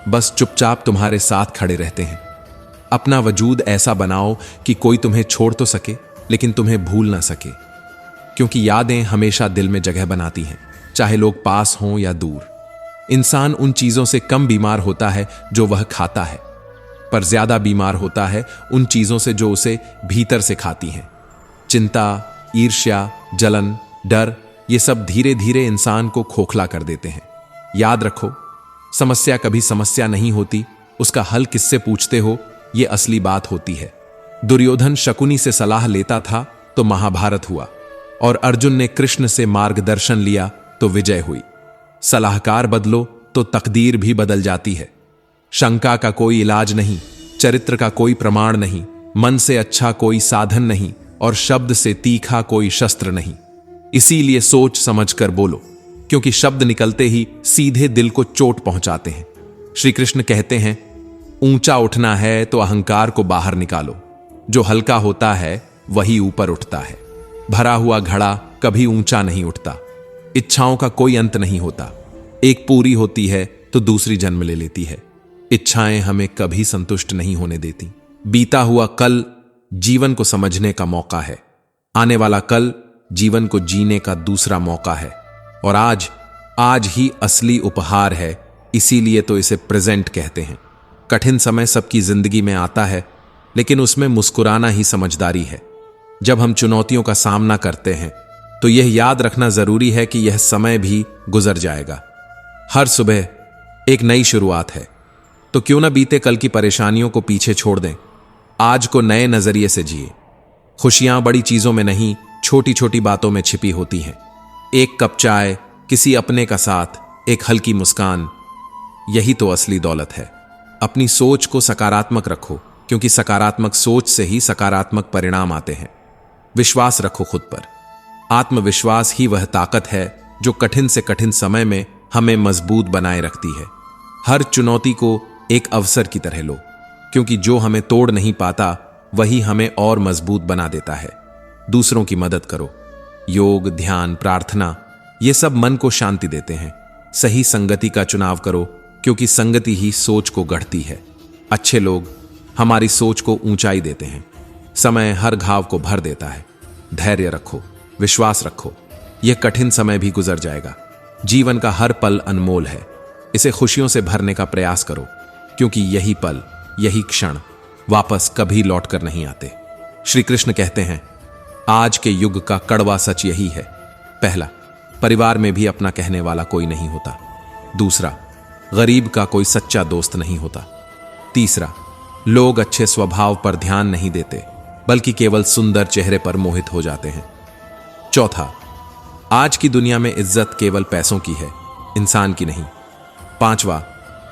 Speaker 1: बस चुपचाप तुम्हारे साथ खड़े रहते हैं। अपना वजूद ऐसा बनाओ कि कोई तुम्हें छोड़ तो सके लेकिन तुम्हें भूल ना सके, क्योंकि यादें हमेशा दिल में जगह बनाती हैं, चाहे लोग पास हों या दूर। इंसान उन चीजों से कम बीमार होता है जो वह खाता है, पर ज्यादा बीमार होता है उन चीजों से जो उसे भीतर से खाती हैं। चिंता, ईर्ष्या, जलन, डर, ये सब धीरे धीरे इंसान को खोखला कर देते हैं। याद रखो, समस्या कभी समस्या नहीं होती, उसका हल किससे पूछते हो ये असली बात होती है। दुर्योधन शकुनी से सलाह लेता था तो महाभारत हुआ, और अर्जुन ने कृष्ण से मार्गदर्शन लिया तो विजय हुई। सलाहकार बदलो तो तकदीर भी बदल जाती है। शंका का कोई इलाज नहीं, चरित्र का कोई प्रमाण नहीं, मन से अच्छा कोई साधन नहीं, और शब्द से तीखा कोई शस्त्र नहीं। इसीलिए सोच समझकर बोलो, क्योंकि शब्द निकलते ही सीधे दिल को चोट पहुंचाते हैं। श्री कृष्ण कहते हैं, ऊंचा उठना है तो अहंकार को बाहर निकालो। जो हल्का होता है वही ऊपर उठता है। भरा हुआ घड़ा कभी ऊंचा नहीं उठता। इच्छाओं का कोई अंत नहीं होता। एक पूरी होती है तो दूसरी जन्म ले लेती है। इच्छाएं हमें कभी संतुष्ट नहीं होने देती। बीता हुआ कल जीवन को समझने का मौका है। आने वाला कल जीवन को जीने का दूसरा मौका है। और आज ही असली उपहार है। इसीलिए तो इसे प्रेजेंट कहते हैं। कठिन समय सबकी जिंदगी में आता है, लेकिन उसमें मुस्कुराना ही समझदारी है। जब हम चुनौतियों का सामना करते हैं तो यह याद रखना जरूरी है कि यह समय भी गुजर जाएगा। हर सुबह एक नई शुरुआत है, तो क्यों ना बीते कल की परेशानियों को पीछे छोड़ दें। आज को नए नजरिए से जिए। खुशियां बड़ी चीजों में नहीं, छोटी छोटी बातों में छिपी होती हैं। एक कप चाय, किसी अपने का साथ, एक हल्की मुस्कान, यही तो असली दौलत है। अपनी सोच को सकारात्मक रखो, क्योंकि सकारात्मक सोच से ही सकारात्मक परिणाम आते हैं। विश्वास रखो खुद पर। आत्मविश्वास ही वह ताकत है जो कठिन से कठिन समय में हमें मजबूत बनाए रखती है। हर चुनौती को एक अवसर की तरह लो, क्योंकि जो हमें तोड़ नहीं पाता वही हमें और मजबूत बना देता है। दूसरों की मदद करो। योग, ध्यान, प्रार्थना, ये सब मन को शांति देते हैं। सही संगति का चुनाव करो, क्योंकि संगति ही सोच को गढ़ती है। अच्छे लोग हमारी सोच को ऊंचाई देते हैं। समय हर घाव को भर देता है। धैर्य रखो, विश्वास रखो। यह कठिन समय भी गुजर जाएगा। जीवन का हर पल अनमोल है। इसे खुशियों से भरने का प्रयास करो, क्योंकि यही पल, यही क्षण वापस कभी लौटकर नहीं आते। श्री कृष्ण कहते हैं, आज के युग का कड़वा सच यही है। पहला, परिवार में भी अपना कहने वाला कोई नहीं होता। दूसरा, गरीब का कोई सच्चा दोस्त नहीं होता। तीसरा, लोग अच्छे स्वभाव पर ध्यान नहीं देते, बल्कि केवल सुंदर चेहरे पर मोहित हो जाते हैं। चौथा, आज की दुनिया में इज्जत केवल पैसों की है, इंसान की नहीं। पांचवा,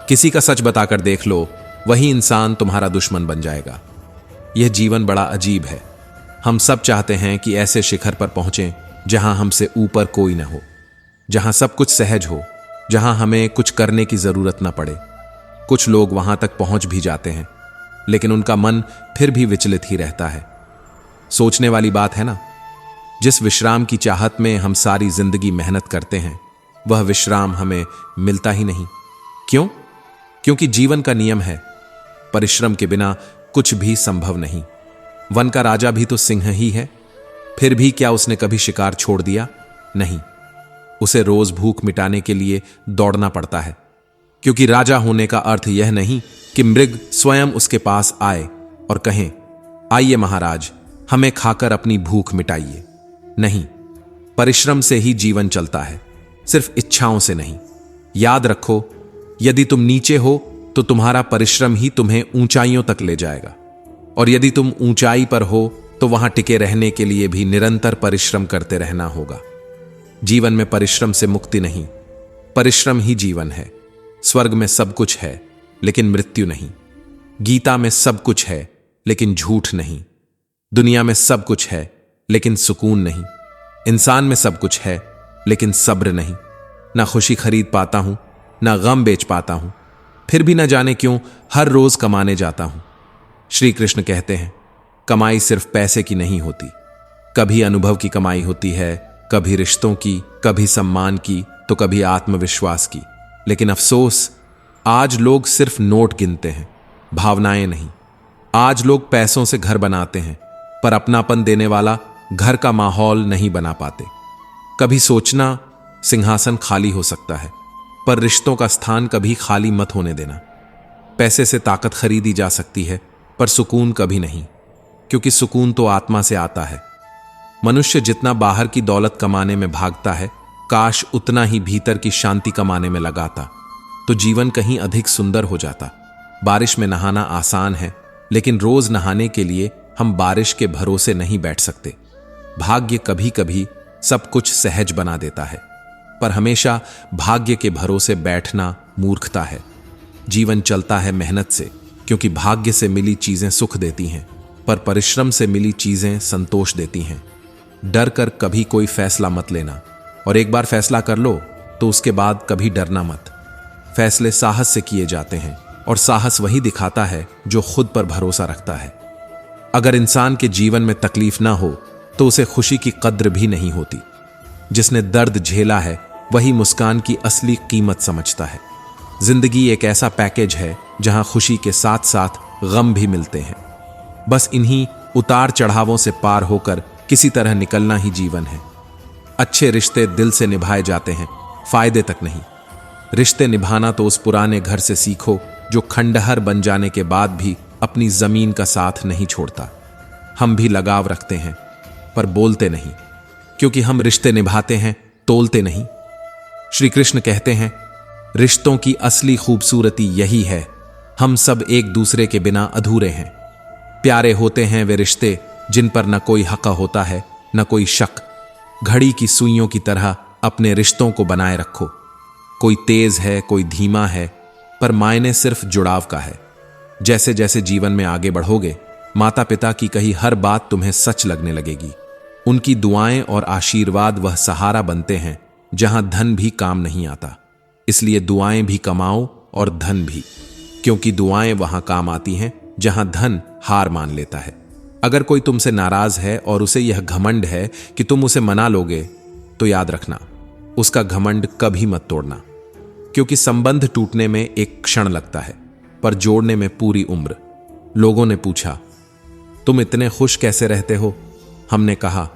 Speaker 1: किसी का सच बताकर देख लो, वही इंसान तुम्हारा दुश्मन बन जाएगा। यह जीवन बड़ा अजीब है। हम सब चाहते हैं कि ऐसे शिखर पर पहुंचें जहां हमसे ऊपर कोई न हो, जहां सब कुछ सहज हो, जहां हमें कुछ करने की जरूरत न पड़े। कुछ लोग वहां तक पहुंच भी जाते हैं, लेकिन उनका मन फिर भी विचलित ही रहता है। सोचने वाली बात है ना, जिस विश्राम की चाहत में हम सारी जिंदगी मेहनत करते हैं, वह विश्राम हमें मिलता ही नहीं। क्यों? क्योंकि जीवन का नियम है, परिश्रम के बिना कुछ भी संभव नहीं। वन का राजा भी तो सिंह ही है। फिर भी क्या उसने कभी शिकार छोड़ दिया? नहीं। उसे रोज भूख मिटाने के लिए दौड़ना पड़ता है, क्योंकि राजा होने का अर्थ यह नहीं कि मृग स्वयं उसके पास आए और कहें, आइए महाराज, हमें खाकर अपनी भूख मिटाइए। नहीं, परिश्रम से ही जीवन चलता है, सिर्फ इच्छाओं से नहीं। याद रखो, यदि तुम नीचे हो तो तुम्हारा परिश्रम ही तुम्हें ऊंचाइयों तक ले जाएगा, और यदि तुम ऊंचाई पर हो तो वहां टिके रहने के लिए भी निरंतर परिश्रम करते रहना होगा। जीवन में परिश्रम से मुक्ति नहीं, परिश्रम ही जीवन है। स्वर्ग में सब कुछ है, लेकिन मृत्यु नहीं। गीता में सब कुछ है, लेकिन झूठ नहीं। दुनिया में सब कुछ है, लेकिन सुकून नहीं। इंसान में सब कुछ है, लेकिन सब्र नहीं। ना खुशी खरीद पाता हूं, ना गम बेच पाता हूं, फिर भी न जाने क्यों हर रोज कमाने जाता हूं। श्री कृष्ण कहते हैं, कमाई सिर्फ पैसे की नहीं होती। कभी अनुभव की कमाई होती है, कभी रिश्तों की, कभी सम्मान की, तो कभी आत्मविश्वास की। लेकिन अफसोस, आज लोग सिर्फ नोट गिनते हैं, भावनाएं नहीं। आज लोग पैसों से घर बनाते हैं, पर अपनापन देने वाला घर का माहौल नहीं बना पाते। कभी सोचना, सिंहासन खाली हो सकता है, पर रिश्तों का स्थान कभी खाली मत होने देना। पैसे से ताकत खरीदी जा सकती है, पर सुकून कभी नहीं, क्योंकि सुकून तो आत्मा से आता है। मनुष्य जितना बाहर की दौलत कमाने में भागता है, काश उतना ही भीतर की शांति कमाने में लगाता, तो जीवन कहीं अधिक सुंदर हो जाता। बारिश में नहाना आसान है, लेकिन रोज नहाने के लिए हम बारिश के भरोसे नहीं बैठ सकते। भाग्य कभी कभी सब कुछ सहज बना देता है, पर हमेशा भाग्य के भरोसे बैठना मूर्खता है। जीवन चलता है मेहनत से, क्योंकि भाग्य से मिली चीजें सुख देती हैं, पर परिश्रम से मिली चीजें संतोष देती हैं। डर कर कभी कोई फैसला मत लेना, और एक बार फैसला कर लो तो उसके बाद कभी डरना मत। फैसले साहस से किए जाते हैं, और साहस वही दिखाता है जो खुद पर भरोसा रखता है। अगर इंसान के जीवन में तकलीफ ना हो तो उसे खुशी की कद्र भी नहीं होती। जिसने दर्द झेला है वही मुस्कान की असली कीमत समझता है। जिंदगी एक ऐसा पैकेज है जहां खुशी के साथ साथ गम भी मिलते हैं। बस इन्हीं उतार चढ़ावों से पार होकर किसी तरह निकलना ही जीवन है। अच्छे रिश्ते दिल से निभाए जाते हैं, फायदे तक नहीं। रिश्ते निभाना तो उस पुराने घर से सीखो जो खंडहर बन जाने के बाद भी अपनी जमीन का साथ नहीं छोड़ता। हम भी लगाव रखते हैं पर बोलते नहीं, क्योंकि हम रिश्ते निभाते हैं, तोलते नहीं। श्री कृष्ण कहते हैं, रिश्तों की असली खूबसूरती यही है, हम सब एक दूसरे के बिना अधूरे हैं। प्यारे होते हैं वे रिश्ते जिन पर न कोई हक होता है न कोई शक। घड़ी की सुइयों की तरह अपने रिश्तों को बनाए रखो। कोई तेज है, कोई धीमा है, पर मायने सिर्फ जुड़ाव का है। जैसे जैसे जीवन में आगे बढ़ोगे, माता पिता की कही हर बात तुम्हें सच लगने लगेगी। उनकी दुआएं और आशीर्वाद वह सहारा बनते हैं जहां धन भी काम नहीं आता। इसलिए दुआएं भी कमाओ और धन भी, क्योंकि दुआएं वहां काम आती हैं जहां धन हार मान लेता है। अगर कोई तुमसे नाराज है और उसे यह घमंड है कि तुम उसे मना लोगे, तो याद रखना, उसका घमंड कभी मत तोड़ना, क्योंकि संबंध टूटने में एक क्षण लगता है पर जोड़ने में पूरी उम्र। लोगों ने पूछा, तुम इतने खुश कैसे रहते हो? हमने कहा,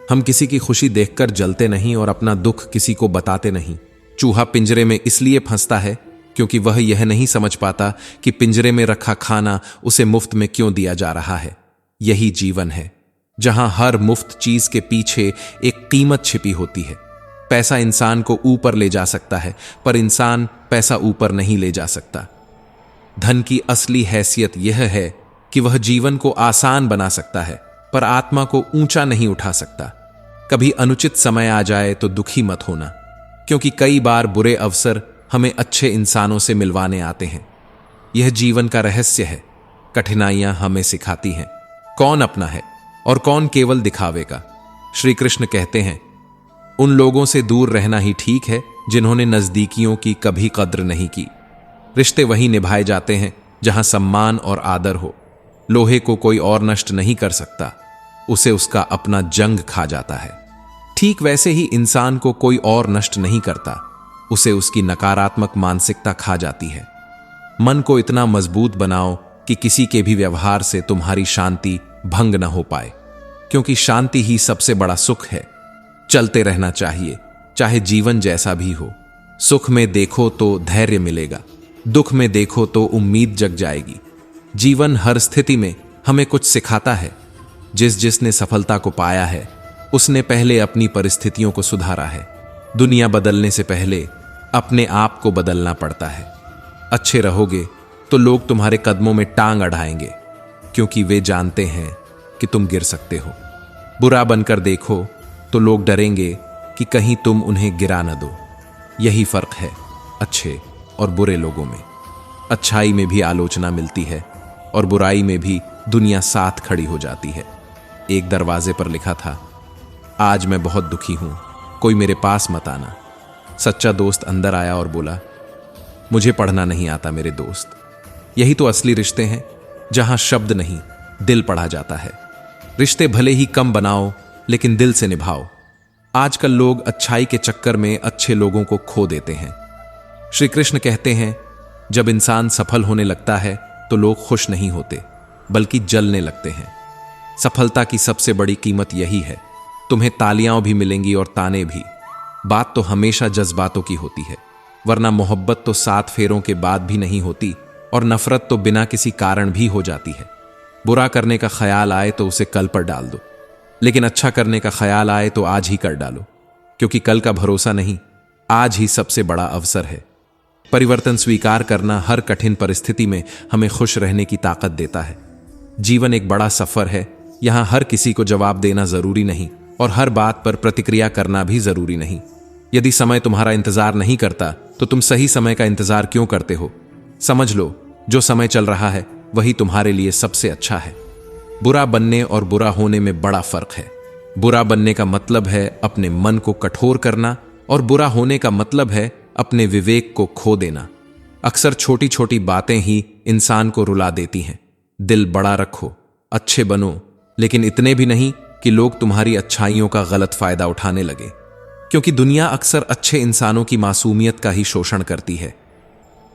Speaker 1: हम किसी की खुशी देखकर जलते नहीं और अपना दुख किसी को बताते नहीं। चूहा पिंजरे में इसलिए फंसता है क्योंकि वह यह नहीं समझ पाता कि पिंजरे में रखा खाना उसे मुफ्त में क्यों दिया जा रहा है। यही जीवन है जहां हर मुफ्त चीज के पीछे एक कीमत छिपी होती है। पैसा इंसान को ऊपर ले जा सकता है, पर इंसान पैसा ऊपर नहीं ले जा सकता। धन की असली हैसियत यह है कि वह जीवन को आसान बना सकता है, पर आत्मा को ऊंचा नहीं उठा सकता। कभी अनुचित समय आ जाए तो दुखी मत होना, क्योंकि कई बार बुरे अवसर हमें अच्छे इंसानों से मिलवाने आते हैं। यह जीवन का रहस्य है। कठिनाइयां हमें सिखाती हैं कौन अपना है और कौन केवल दिखावेगा। श्री कृष्ण कहते हैं, उन लोगों से दूर रहना ही ठीक है जिन्होंने नजदीकियों की कभी कद्र नहीं की। रिश्ते वही निभाए जाते हैं जहां सम्मान और आदर हो। लोहे को कोई और नष्ट नहीं कर सकता, उसे उसका अपना जंग खा जाता है। ठीक वैसे ही इंसान को कोई और नष्ट नहीं करता, उसे उसकी नकारात्मक मानसिकता खा जाती है। मन को इतना मजबूत बनाओ कि किसी के भी व्यवहार से तुम्हारी शांति भंग न हो पाए, क्योंकि शांति ही सबसे बड़ा सुख है। चलते रहना चाहिए, चाहे जीवन जैसा भी हो। सुख में देखो तो धैर्य मिलेगा, दुख में देखो तो उम्मीद जग जाएगी। जीवन हर स्थिति में हमें कुछ सिखाता है। जिसने सफलता को पाया है, उसने पहले अपनी परिस्थितियों को सुधारा है। दुनिया बदलने से पहले अपने आप को बदलना पड़ता है। अच्छे रहोगे तो लोग तुम्हारे कदमों में टांग अड़ाएंगे, क्योंकि वे जानते हैं कि तुम गिर सकते हो। बुरा बनकर देखो तो लोग डरेंगे कि कहीं तुम उन्हें गिरा न दो। यही फर्क है अच्छे और बुरे लोगों में। अच्छाई में भी आलोचना मिलती है और बुराई में भी दुनिया साथ खड़ी हो जाती है। एक दरवाजे पर लिखा था, आज मैं बहुत दुखी हूं, कोई मेरे पास मत आना। सच्चा दोस्त अंदर आया और बोला, मुझे पढ़ना नहीं आता मेरे दोस्त। यही तो असली रिश्ते हैं, जहां शब्द नहीं दिल पढ़ा जाता है। रिश्ते भले ही कम बनाओ, लेकिन दिल से निभाओ। आजकल लोग अच्छाई के चक्कर में अच्छे लोगों को खो देते हैं। श्री कृष्ण कहते हैं, जब इंसान सफल होने लगता है तो लोग खुश नहीं होते, बल्कि जलने लगते हैं। सफलता की सबसे बड़ी कीमत यही है। तुम्हें तालियां भी मिलेंगी और ताने भी। बात तो हमेशा जज्बातों की होती है, वरना मोहब्बत तो 7 फेरों के बाद भी नहीं होती, और नफरत तो बिना किसी कारण भी हो जाती है। बुरा करने का ख्याल आए तो उसे कल पर डाल दो, लेकिन अच्छा करने का ख्याल आए तो आज ही कर डालो, क्योंकि कल का भरोसा नहीं, आज ही सबसे बड़ा अवसर है। परिवर्तन स्वीकार करना हर कठिन परिस्थिति में हमें खुश रहने की ताकत देता है। जीवन एक बड़ा सफर है, यहां हर किसी को जवाब देना जरूरी नहीं और हर बात पर प्रतिक्रिया करना भी जरूरी नहीं। यदि समय तुम्हारा इंतजार नहीं करता तो तुम सही समय का इंतजार क्यों करते हो? समझ लो, जो समय चल रहा है वही तुम्हारे लिए सबसे अच्छा है। बुरा बनने और बुरा होने में बड़ा फर्क है। बुरा बनने का मतलब है अपने मन को कठोर करना और बुरा होने का मतलब है अपने विवेक को खो देना। अक्सर छोटी छोटी बातें ही इंसान को रुला देती हैं। दिल बड़ा रखो, अच्छे बनो, लेकिन इतने भी नहीं कि लोग तुम्हारी अच्छाइयों का गलत फायदा उठाने लगे, क्योंकि दुनिया अक्सर अच्छे इंसानों की मासूमियत का ही शोषण करती है।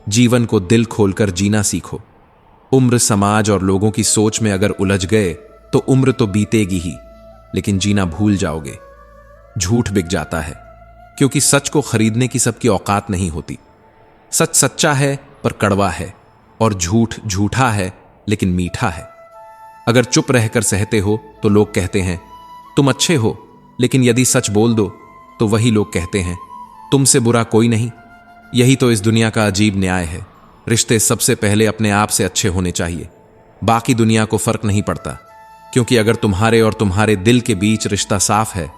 Speaker 1: जीवन को दिल खोलकर जीना सीखो। उम्र, समाज और लोगों की सोच में अगर उलझ गए तो उम्र तो बीतेगी ही, लेकिन जीना भूल जाओगे। झूठ बिक जाता है, क्योंकि सच को खरीदने की सबकी औकात नहीं होती। सच सच्चा है पर कड़वा है, और झूठ झूठा है लेकिन मीठा है। अगर चुप रहकर सहते हो तो लोग कहते हैं तुम अच्छे हो, लेकिन यदि सच बोल दो तो वही लोग कहते हैं तुमसे बुरा कोई नहीं। यही तो इस दुनिया का अजीब न्याय है। रिश्ते सबसे पहले अपने आप से अच्छे होने चाहिए, बाकी दुनिया को फर्क नहीं पड़ता। क्योंकि अगर तुम्हारे और तुम्हारे दिल के बीच रिश्ता साफ है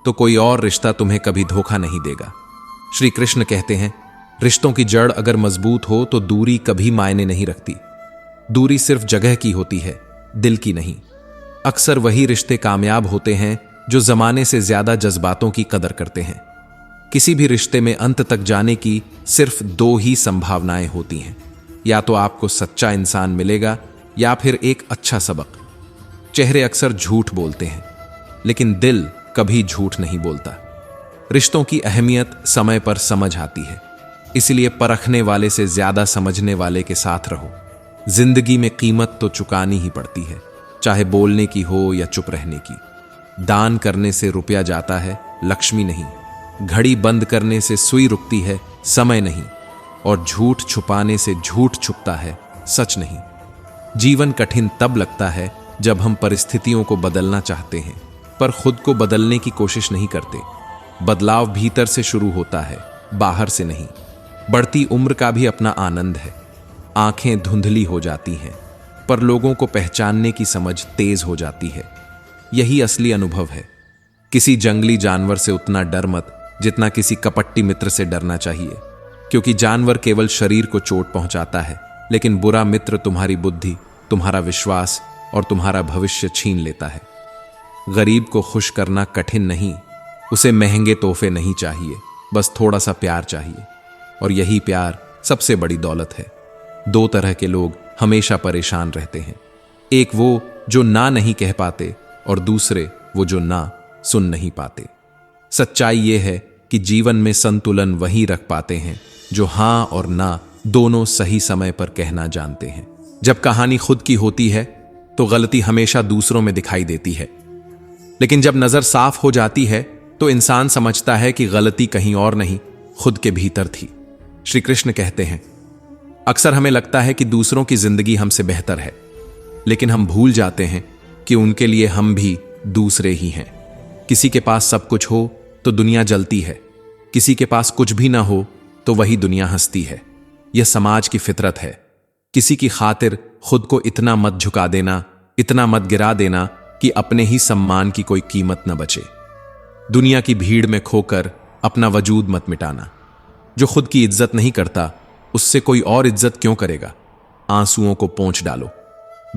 Speaker 1: तो कोई और रिश्ता तुम्हें कभी धोखा नहीं देगा। श्री कृष्ण कहते हैं रिश्तों की जड़ अगर मजबूत हो तो दूरी कभी मायने नहीं रखती। दूरी सिर्फ जगह की होती है, दिल की नहीं। अक्सर वही रिश्ते कामयाब होते हैं जो जमाने से ज्यादा जज्बातों की कदर करते हैं। किसी भी रिश्ते में अंत तक जाने की सिर्फ दो ही संभावनाएं होती हैं, या तो आपको सच्चा इंसान मिलेगा या फिर एक अच्छा सबक। चेहरे अक्सर झूठ बोलते हैं, लेकिन दिल कभी झूठ नहीं बोलता। रिश्तों की अहमियत समय पर समझ आती है, इसलिए परखने वाले से ज्यादा समझने वाले के साथ रहो। जिंदगी में कीमत तो चुकानी ही पड़ती है, चाहे बोलने की हो या चुप रहने की। दान करने से रुपया जाता है, लक्ष्मी नहीं। घड़ी बंद करने से सुई रुकती है, समय नहीं। और झूठ छुपाने से झूठ छुपता है, सच नहीं। जीवन कठिन तब लगता है जब हम परिस्थितियों को बदलना चाहते हैं पर खुद को बदलने की कोशिश नहीं करते। बदलाव भीतर से शुरू होता है, बाहर से नहीं। बढ़ती उम्र का भी अपना आनंद है। आंखें धुंधली हो जाती हैं, पर लोगों को पहचानने की समझ तेज हो जाती है। यही असली अनुभव है। किसी जंगली जानवर से उतना डर मत जितना किसी कपट्टी मित्र से डरना चाहिए, क्योंकि जानवर केवल शरीर को चोट पहुंचाता है, लेकिन बुरा मित्र तुम्हारी बुद्धि, तुम्हारा विश्वास और तुम्हारा भविष्य छीन लेता है। गरीब को खुश करना कठिन नहीं, उसे महंगे तोहफे नहीं चाहिए, बस थोड़ा सा प्यार चाहिए। और यही प्यार सबसे बड़ी दौलत है। दो तरह के लोग हमेशा परेशान रहते हैं, एक वो जो ना नहीं कह पाते और दूसरे वो जो ना सुन नहीं पाते। सच्चाई ये है कि जीवन में संतुलन वही रख पाते हैं जो हां और ना दोनों सही समय पर कहना जानते हैं। जब कहानी खुद की होती है तो गलती हमेशा दूसरों में दिखाई देती है, लेकिन जब नजर साफ हो जाती है तो इंसान समझता है कि गलती कहीं और नहीं, खुद के भीतर थी। श्री कृष्ण कहते हैं अक्सर हमें लगता है कि दूसरों की जिंदगी हमसे बेहतर है, लेकिन हम भूल जाते हैं कि उनके लिए हम भी दूसरे ही हैं। किसी के पास सब कुछ हो तो दुनिया जलती है, किसी के पास कुछ भी ना हो तो वही दुनिया हंसती है। यह समाज की फितरत है। किसी की खातिर खुद को इतना मत झुका देना, इतना मत गिरा देना कि अपने ही सम्मान की कोई कीमत न बचे। दुनिया की भीड़ में खोकर अपना वजूद मत मिटाना। जो खुद की इज्जत नहीं करता उससे कोई और इज्जत क्यों करेगा। आंसुओं को पोंछ डालो।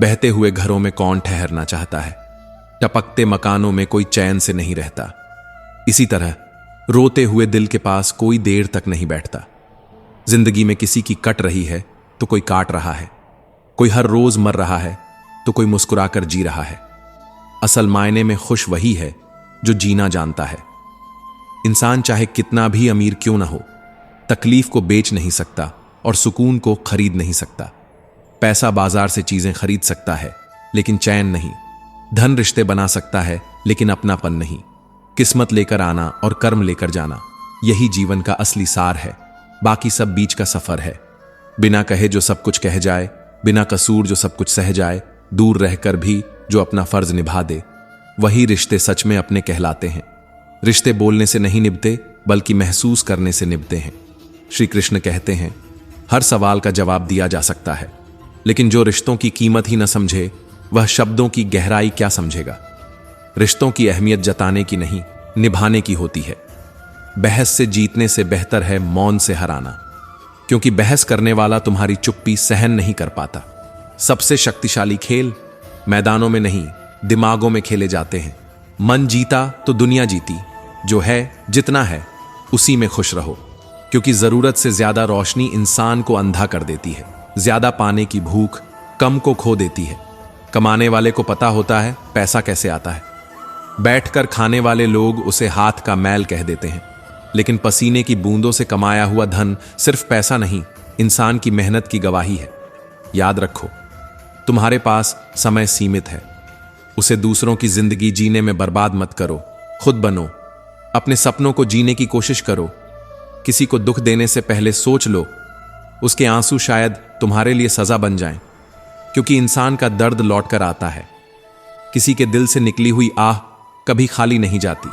Speaker 1: बहते हुए घरों में कौन ठहरना चाहता है। टपकते मकानों में कोई चैन से नहीं रहता। इसी तरह रोते हुए दिल के पास कोई देर तक नहीं बैठता। जिंदगी में किसी की कट रही है तो कोई काट रहा है, कोई हर रोज मर रहा है तो कोई मुस्कुराकर जी रहा है। असल मायने में खुश वही है जो जीना जानता है। इंसान चाहे कितना भी अमीर क्यों ना हो, तकलीफ को बेच नहीं सकता और सुकून को खरीद नहीं सकता। पैसा बाजार से चीजें खरीद सकता है, लेकिन चैन नहीं। धन रिश्ते बना सकता है, लेकिन अपनापन नहीं। किस्मत लेकर आना और कर्म लेकर जाना, यही जीवन का असली सार है। बाकी सब बीच का सफर है। बिना कहे जो सब कुछ कह जाए, बिना कसूर जो सब कुछ सह जाए, दूर रहकर भी जो अपना फर्ज निभा दे, वही रिश्ते सच में अपने कहलाते हैं। रिश्ते बोलने से नहीं निभते, बल्कि महसूस करने से निभते हैं। श्री कृष्ण कहते हैं हर सवाल का जवाब दिया जा सकता है, लेकिन जो रिश्तों की कीमत ही न समझे वह शब्दों की गहराई क्या समझेगा। रिश्तों की अहमियत जताने की नहीं, निभाने की होती है। बहस से जीतने से बेहतर है मौन से हराना, क्योंकि बहस करने वाला तुम्हारी चुप्पी सहन नहीं कर पाता। सबसे शक्तिशाली खेल मैदानों में नहीं, दिमागों में खेले जाते हैं। मन जीता तो दुनिया जीती। जो है, जितना है, उसी में खुश रहो, क्योंकि जरूरत से ज्यादा रोशनी इंसान को अंधा कर देती है। ज्यादा पाने की भूख कम को खो देती है। कमाने वाले को पता होता है पैसा कैसे आता है। बैठकर खाने वाले लोग उसे हाथ का मैल कह देते हैं, लेकिन पसीने की बूंदों से कमाया हुआ धन सिर्फ पैसा नहीं, इंसान की मेहनत की गवाही है। याद रखो, तुम्हारे पास समय सीमित है। उसे दूसरों की जिंदगी जीने में बर्बाद मत करो, खुद बनो। अपने सपनों को जीने की कोशिश करो। किसी को दुख देने से पहले सोच लो, उसके आंसू शायद तुम्हारे लिए सजा बन जाएं, क्योंकि इंसान का दर्द लौट कर आता है। किसी के दिल से निकली हुई आह कभी खाली नहीं जाती।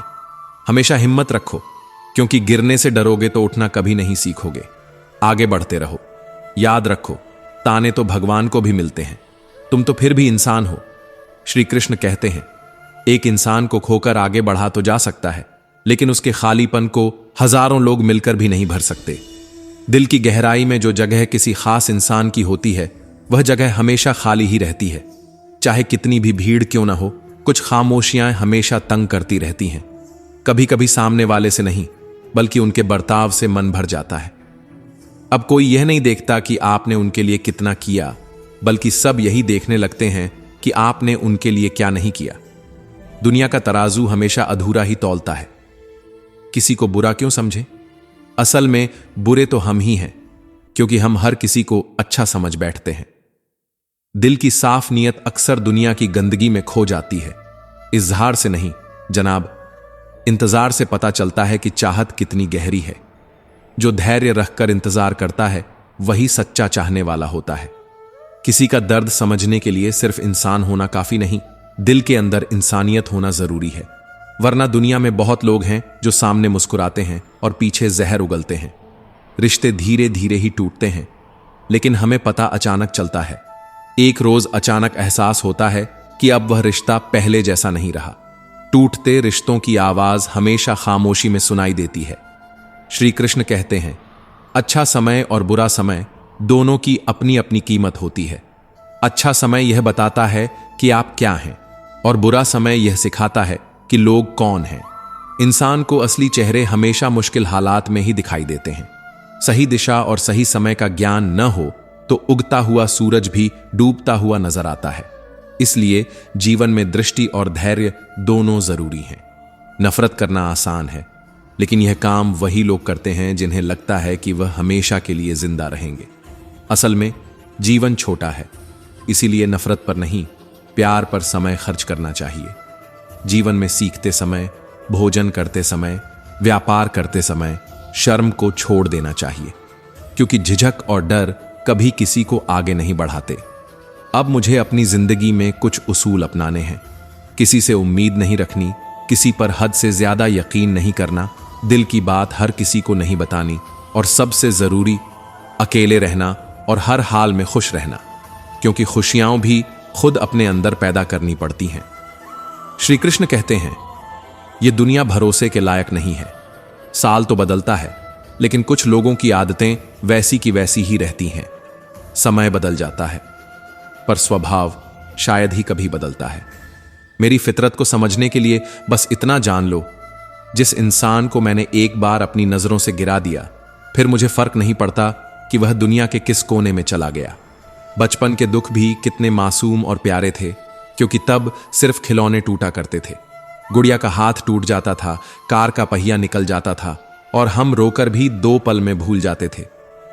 Speaker 1: हमेशा हिम्मत रखो, क्योंकि गिरने से डरोगे तो उठना कभी नहीं सीखोगे। आगे बढ़ते रहो। याद रखो, ताने तो भगवान को भी मिलते हैं, तुम तो फिर भी इंसान हो। श्री कृष्ण कहते हैं, एक इंसान को खोकर आगे बढ़ा तो जा सकता है, लेकिन उसके खालीपन को हजारों लोग मिलकर भी नहीं भर सकते। दिल की गहराई में जो जगह किसी खास इंसान की होती है, वह जगह हमेशा खाली ही रहती है। चाहे कितनी भी भीड़ क्यों ना हो, कुछ खामोशियां हमेशा तंग करती रहती हैं। कभी कभी सामने वाले से नहीं, बल्कि उनके बर्ताव से मन भर जाता है। अब कोई यह नहीं देखता कि आपने उनके लिए कितना किया, बल्कि सब यही देखने लगते हैं कि आपने उनके लिए क्या नहीं किया। दुनिया का तराजू हमेशा अधूरा ही तौलता है। किसी को बुरा क्यों समझे? असल में बुरे तो हम ही हैं, क्योंकि हम हर किसी को अच्छा समझ बैठते हैं। दिल की साफ नीयत अक्सर दुनिया की गंदगी में खो जाती है। इजहार से नहीं जनाब, इंतजार से पता चलता है कि चाहत कितनी गहरी है। जो धैर्य रखकर इंतजार करता है, वही सच्चा चाहने वाला होता है। किसी का दर्द समझने के लिए सिर्फ इंसान होना काफी नहीं, दिल के अंदर इंसानियत होना जरूरी है। वरना दुनिया में बहुत लोग हैं जो सामने मुस्कुराते हैं और पीछे जहर उगलते हैं। रिश्ते धीरे धीरे ही टूटते हैं, लेकिन हमें पता अचानक चलता है। एक रोज अचानक एहसास होता है कि अब वह रिश्ता पहले जैसा नहीं रहा। टूटते रिश्तों की आवाज हमेशा खामोशी में सुनाई देती है। श्री कृष्ण कहते हैं, अच्छा समय और बुरा समय दोनों की अपनी अपनी कीमत होती है। अच्छा समय यह बताता है कि आप क्या हैं, और बुरा समय यह सिखाता है कि लोग कौन हैं। इंसान को असली चेहरे हमेशा मुश्किल हालात में ही दिखाई देते हैं। सही दिशा और सही समय का ज्ञान न हो तो उगता हुआ सूरज भी डूबता हुआ नजर आता है। इसलिए जीवन में दृष्टि और धैर्य दोनों जरूरी हैं। नफरत करना आसान है, लेकिन यह काम वही लोग करते हैं जिन्हें लगता है कि वह हमेशा के लिए जिंदा रहेंगे। असल में जीवन छोटा है, इसीलिए नफरत पर नहीं, प्यार पर समय खर्च करना चाहिए। जीवन में सीखते समय, भोजन करते समय, व्यापार करते समय शर्म को छोड़ देना चाहिए, क्योंकि झिझक और डर कभी किसी को आगे नहीं बढ़ाते। अब मुझे अपनी जिंदगी में कुछ उसूल अपनाने हैं। किसी से उम्मीद नहीं रखनी, किसी पर हद से ज्यादा यकीन नहीं करना, दिल की बात हर किसी को नहीं बतानी, और सबसे जरूरी अकेले रहना और हर हाल में खुश रहना, क्योंकि खुशियां भी खुद अपने अंदर पैदा करनी पड़ती हैं। श्री कृष्ण कहते हैं, यह दुनिया भरोसे के लायक नहीं है। साल तो बदलता है, लेकिन कुछ लोगों की आदतें वैसी की वैसी ही रहती हैं। समय बदल जाता है, पर स्वभाव शायद ही कभी बदलता है। मेरी फितरत को समझने के लिए बस इतना जान लो, जिस इंसान को मैंने एक बार अपनी नजरों से गिरा दिया, फिर मुझे फर्क नहीं पड़ता कि वह दुनिया के किस कोने में चला गया। बचपन के दुख भी कितने मासूम और प्यारे थे, क्योंकि तब सिर्फ खिलौने टूटा करते थे। गुड़िया का हाथ टूट जाता था, कार का पहिया निकल जाता था, और हम रोकर भी 2 पल में भूल जाते थे।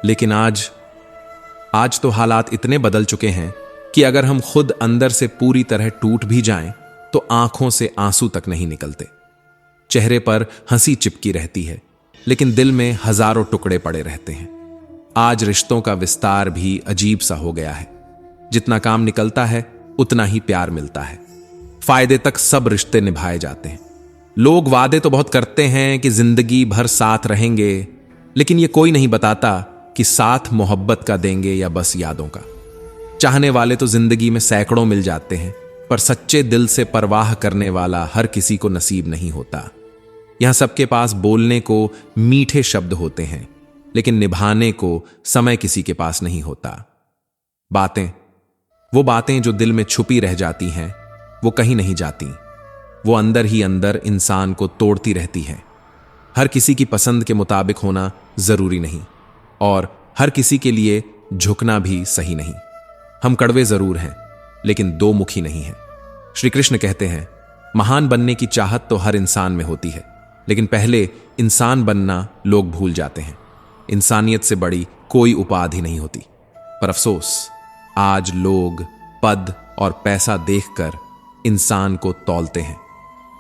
Speaker 1: लेकिन आज तो हालात इतने बदल चुके हैं कि अगर हम खुद अंदर से पूरी तरह टूट भी जाएं, तो आंखों से आंसू तक नहीं निकलते। चेहरे पर हंसी चिपकी रहती है, लेकिन दिल में हजारों टुकड़े पड़े रहते हैं। आज रिश्तों का विस्तार भी अजीब सा हो गया है। जितना काम निकलता है, उतना ही प्यार मिलता है। फायदे तक सब रिश्ते निभाए जाते हैं। लोग वादे तो बहुत करते हैं कि जिंदगी भर साथ रहेंगे, लेकिन ये कोई नहीं बताता कि साथ मोहब्बत का देंगे या बस यादों का। चाहने वाले तो जिंदगी में सैकड़ों मिल जाते हैं, पर सच्चे दिल से परवाह करने वाला हर किसी को नसीब नहीं होता। यहां सबके पास बोलने को मीठे शब्द होते हैं, लेकिन निभाने को समय किसी के पास नहीं होता। बातें वो बातें जो दिल में छुपी रह जाती हैं वो कहीं नहीं जाती, वो अंदर ही अंदर इंसान को तोड़ती रहती हैं। हर किसी की पसंद के मुताबिक होना जरूरी नहीं और हर किसी के लिए झुकना भी सही नहीं। हम कड़वे जरूर हैं लेकिन दो मुखी नहीं हैं। श्री कृष्ण कहते हैं, महान बनने की चाहत तो हर इंसान में होती है, लेकिन पहले इंसान बनना लोग भूल जाते हैं। इंसानियत से बड़ी कोई उपाधि नहीं होती। पर अफसोस, आज लोग पद और पैसा देखकर इंसान को तौलते हैं।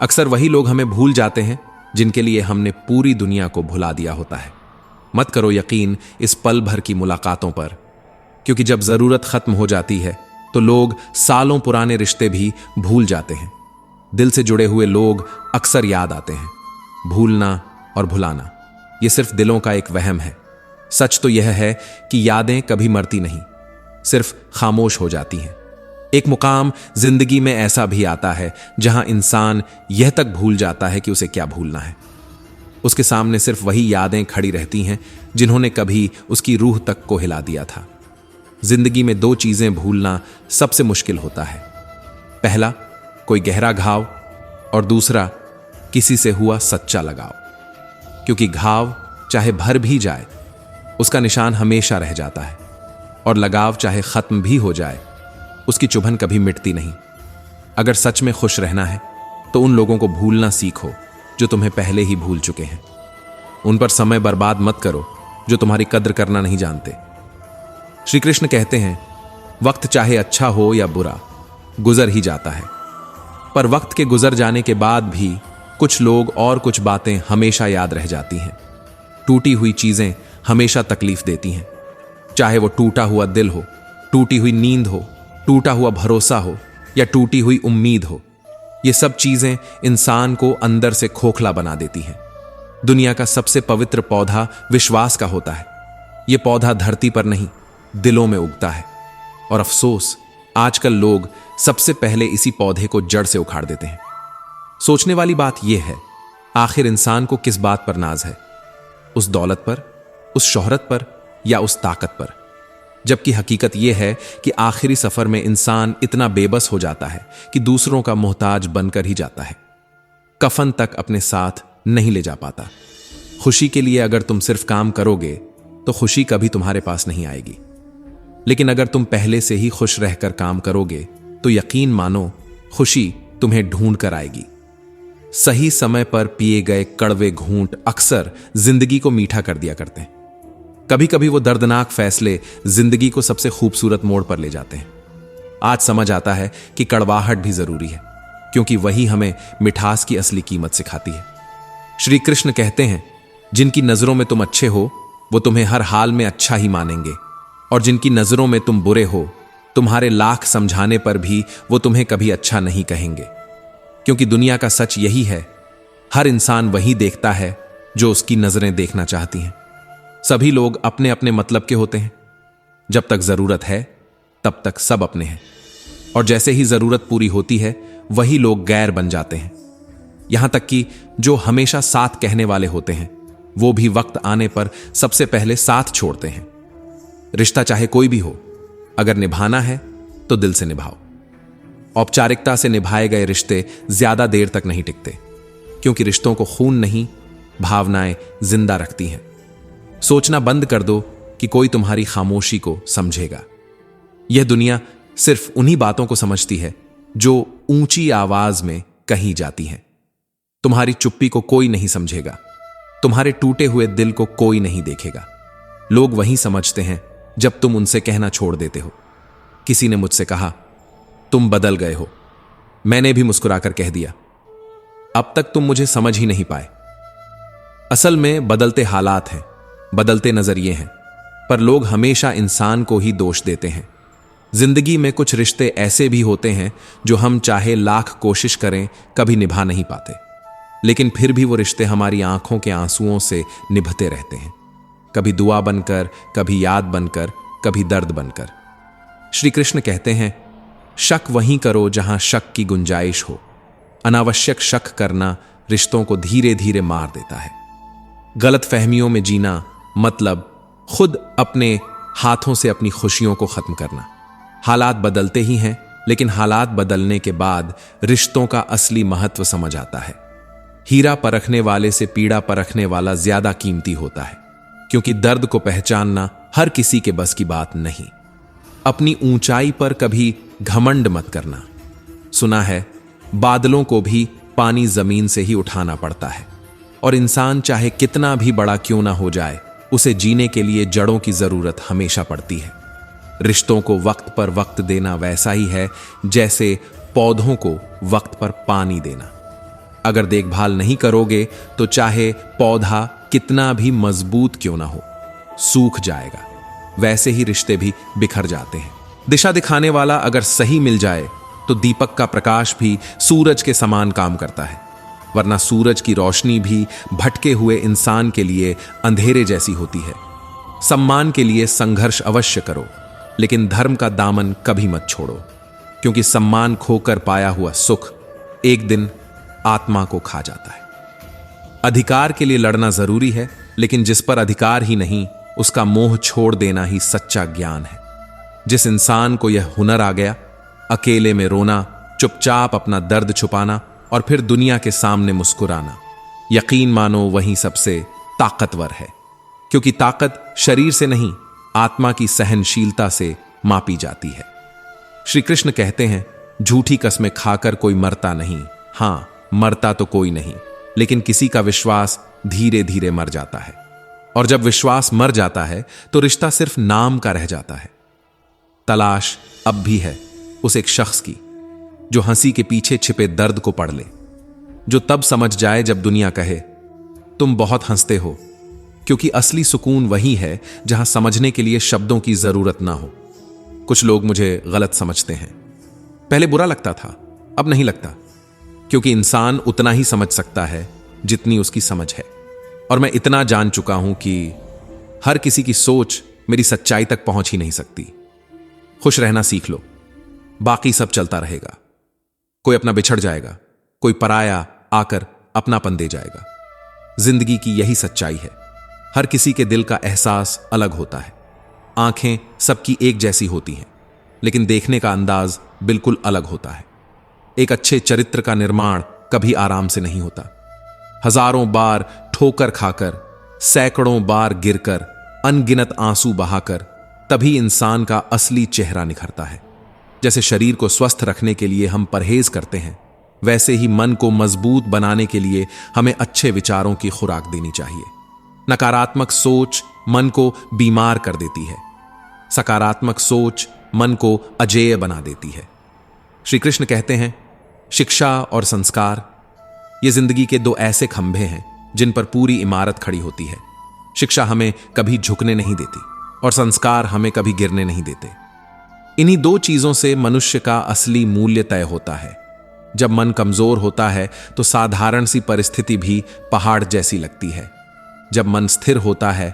Speaker 1: अक्सर वही लोग हमें भूल जाते हैं जिनके लिए हमने पूरी दुनिया को भुला दिया होता है। मत करो यकीन इस पल भर की मुलाकातों पर, क्योंकि जब जरूरत खत्म हो जाती है तो लोग सालों पुराने रिश्ते भी भूल जाते हैं। दिल से जुड़े हुए लोग अक्सर याद आते हैं। भूलना और भुलाना ये सिर्फ दिलों का एक वहम है। सच तो यह है कि यादें कभी मरती नहीं, सिर्फ खामोश हो जाती हैं। एक मुकाम जिंदगी में ऐसा भी आता है जहां इंसान यह तक भूल जाता है कि उसे क्या भूलना है। उसके सामने सिर्फ वही यादें खड़ी रहती हैं जिन्होंने कभी उसकी रूह तक को हिला दिया था। जिंदगी में दो चीजें भूलना सबसे मुश्किल होता है। पहला, कोई गहरा घाव, और दूसरा, किसी से हुआ सच्चा लगाव। क्योंकि घाव चाहे भर भी जाए उसका निशान हमेशा रह जाता है, और लगाव चाहे खत्म भी हो जाए उसकी चुभन कभी मिटती नहीं। अगर सच में खुश रहना है तो उन लोगों को भूलना सीखो जो तुम्हें पहले ही भूल चुके हैं। उन पर समय बर्बाद मत करो जो तुम्हारी कद्र करना नहीं जानते। श्री कृष्ण कहते हैं, वक्त चाहे अच्छा हो या बुरा गुजर ही जाता है, पर वक्त के गुजर जाने के बाद भी कुछ लोग और कुछ बातें हमेशा याद रह जाती हैं। टूटी हुई चीजें हमेशा तकलीफ देती हैं, चाहे वो टूटा हुआ दिल हो, टूटी हुई नींद हो, टूटा हुआ भरोसा हो या टूटी हुई उम्मीद हो। ये सब चीजें इंसान को अंदर से खोखला बना देती हैं। दुनिया का सबसे पवित्र पौधा विश्वास का होता है। यह पौधा धरती पर नहीं, दिलों में उगता है, और अफसोस आजकल लोग सबसे पहले इसी पौधे को जड़ से उखाड़ देते हैं। सोचने वाली बात यह है, आखिर इंसान को किस बात पर नाज है? उस दौलत पर, उस शोहरत पर, या उस ताकत पर? जबकि हकीकत यह है कि आखिरी सफर में इंसान इतना बेबस हो जाता है कि दूसरों का मोहताज बनकर ही जाता है। कफन तक अपने साथ नहीं ले जा पाता। खुशी के लिए अगर तुम सिर्फ काम करोगे तो खुशी कभी तुम्हारे पास नहीं आएगी, लेकिन अगर तुम पहले से ही खुश रहकर काम करोगे तो यकीन मानो खुशी तुम्हें ढूंढ कर आएगी। सही समय पर पिए गए कड़वे घूंट अक्सर जिंदगी को मीठा कर दिया करते हैं। कभी कभी वो दर्दनाक फैसले जिंदगी को सबसे खूबसूरत मोड़ पर ले जाते हैं। आज समझ आता है कि कड़वाहट भी जरूरी है, क्योंकि वही हमें मिठास की असली कीमत सिखाती है। श्री कृष्ण कहते हैं, जिनकी नजरों में तुम अच्छे हो वो तुम्हें हर हाल में अच्छा ही मानेंगे, और जिनकी नजरों में तुम बुरे हो तुम्हारे लाख समझाने पर भी वो तुम्हें कभी अच्छा नहीं कहेंगे। क्योंकि दुनिया का सच यही है, हर इंसान वही देखता है जो उसकी नजरें देखना चाहती हैं। सभी लोग अपने अपने मतलब के होते हैं। जब तक जरूरत है तब तक सब अपने हैं, और जैसे ही जरूरत पूरी होती है वही लोग गैर बन जाते हैं। यहां तक कि जो हमेशा साथ कहने वाले होते हैं वो भी वक्त आने पर सबसे पहले साथ छोड़ते हैं। रिश्ता चाहे कोई भी हो, अगर निभाना है तो दिल से निभाओ। औपचारिकता से निभाए गए रिश्ते ज्यादा देर तक नहीं टिकते, क्योंकि रिश्तों को खून नहीं, भावनाएं जिंदा रखती हैं। सोचना बंद कर दो कि कोई तुम्हारी खामोशी को समझेगा। यह दुनिया सिर्फ उन्हीं बातों को समझती है जो ऊंची आवाज में कही जाती हैं। तुम्हारी चुप्पी को कोई नहीं समझेगा, तुम्हारे टूटे हुए दिल को कोई नहीं देखेगा। लोग वही समझते हैं जब तुम उनसे कहना छोड़ देते हो। किसी ने मुझसे कहा, तुम बदल गए हो। मैंने भी मुस्कुराकर कह दिया, अब तक तुम मुझे समझ ही नहीं पाए। असल में बदलते हालात हैं, बदलते नजरिए हैं, पर लोग हमेशा इंसान को ही दोष देते हैं। जिंदगी में कुछ रिश्ते ऐसे भी होते हैं जो हम चाहे लाख कोशिश करें कभी निभा नहीं पाते, लेकिन फिर भी वो रिश्ते हमारी आंखों के आंसुओं से निभते रहते हैं, कभी दुआ बनकर, कभी याद बनकर, कभी दर्द बनकर। श्री कृष्ण कहते हैं, शक वहीं करो जहां शक की गुंजाइश हो। अनावश्यक शक करना रिश्तों को धीरे धीरे मार देता है। गलत फहमियों में जीना मतलब खुद अपने हाथों से अपनी खुशियों को खत्म करना। हालात बदलते ही हैं, लेकिन हालात बदलने के बाद रिश्तों का असली महत्व समझ आता है। हीरा परखने वाले से पीड़ा परखने वाला ज्यादा कीमती होता है, क्योंकि दर्द को पहचानना हर किसी के बस की बात नहीं। अपनी ऊंचाई पर कभी घमंड मत करना। सुना है बादलों को भी पानी जमीन से ही उठाना पड़ता है, और इंसान चाहे कितना भी बड़ा क्यों ना हो जाए, उसे जीने के लिए जड़ों की जरूरत हमेशा पड़ती है। रिश्तों को वक्त पर वक्त देना वैसा ही है जैसे पौधों को वक्त पर पानी देना। अगर देखभाल नहीं करोगे तो चाहे पौधा कितना भी मजबूत क्यों ना हो, सूख जाएगा। वैसे ही रिश्ते भी बिखर जाते हैं। दिशा दिखाने वाला अगर सही मिल जाए तो दीपक का प्रकाश भी सूरज के समान काम करता है, वरना सूरज की रोशनी भी भटके हुए इंसान के लिए अंधेरे जैसी होती है। सम्मान के लिए संघर्ष अवश्य करो, लेकिन धर्म का दामन कभी मत छोड़ो, क्योंकि सम्मान खोकर पाया हुआ सुख एक दिन आत्मा को खा जाता है। अधिकार के लिए लड़ना जरूरी है, लेकिन जिस पर अधिकार ही नहीं, उसका मोह छोड़ देना ही सच्चा ज्ञान है। जिस इंसान को यह हुनर आ गया, अकेले में रोना, चुपचाप अपना दर्द छुपाना और फिर दुनिया के सामने मुस्कुराना, यकीन मानो वही सबसे ताकतवर है, क्योंकि ताकत शरीर से नहीं, आत्मा की सहनशीलता से मापी जाती है। श्री कृष्ण कहते हैं, झूठी कस्में खाकर कोई मरता नहीं। हां, मरता तो कोई नहीं, लेकिन किसी का विश्वास धीरे धीरे मर जाता है, और जब विश्वास मर जाता है तो रिश्ता सिर्फ नाम का रह जाता है। तलाश अब भी है उस एक शख्स की जो हंसी के पीछे छिपे दर्द को पढ़ ले, जो तब समझ जाए जब दुनिया कहे तुम बहुत हंसते हो, क्योंकि असली सुकून वही है जहां समझने के लिए शब्दों की जरूरत ना हो। कुछ लोग मुझे गलत समझते हैं। पहले बुरा लगता था, अब नहीं लगता, क्योंकि इंसान उतना ही समझ सकता है जितनी उसकी समझ है, और मैं इतना जान चुका हूं कि हर किसी की सोच मेरी सच्चाई तक पहुंच ही नहीं सकती। खुश रहना सीख लो, बाकी सब चलता रहेगा। कोई अपना बिछड़ जाएगा, कोई पराया आकर अपनापन दे जाएगा। जिंदगी की यही सच्चाई है। हर किसी के दिल का एहसास अलग होता है। आंखें सबकी एक जैसी होती हैं, लेकिन देखने का अंदाज बिल्कुल अलग होता है। एक अच्छे चरित्र का निर्माण कभी आराम से नहीं होता। हजारों बार ठोकर खाकर, सैकड़ों बार गिरकर, अनगिनत आंसू बहाकर तभी इंसान का असली चेहरा निखरता है। जैसे शरीर को स्वस्थ रखने के लिए हम परहेज करते हैं, वैसे ही मन को मजबूत बनाने के लिए हमें अच्छे विचारों की खुराक देनी चाहिए। नकारात्मक सोच मन को बीमार कर देती है, सकारात्मक सोच मन को अजेय बना देती है। श्री कृष्ण कहते हैं, शिक्षा और संस्कार ये जिंदगी के दो ऐसे खंभे हैं जिन पर पूरी इमारत खड़ी होती है। शिक्षा हमें कभी झुकने नहीं देती और संस्कार हमें कभी गिरने नहीं देते। इन्हीं दो चीजों से मनुष्य का असली मूल्य तय होता है। जब मन कमजोर होता है तो साधारण सी परिस्थिति भी पहाड़ जैसी लगती है। जब मन स्थिर होता है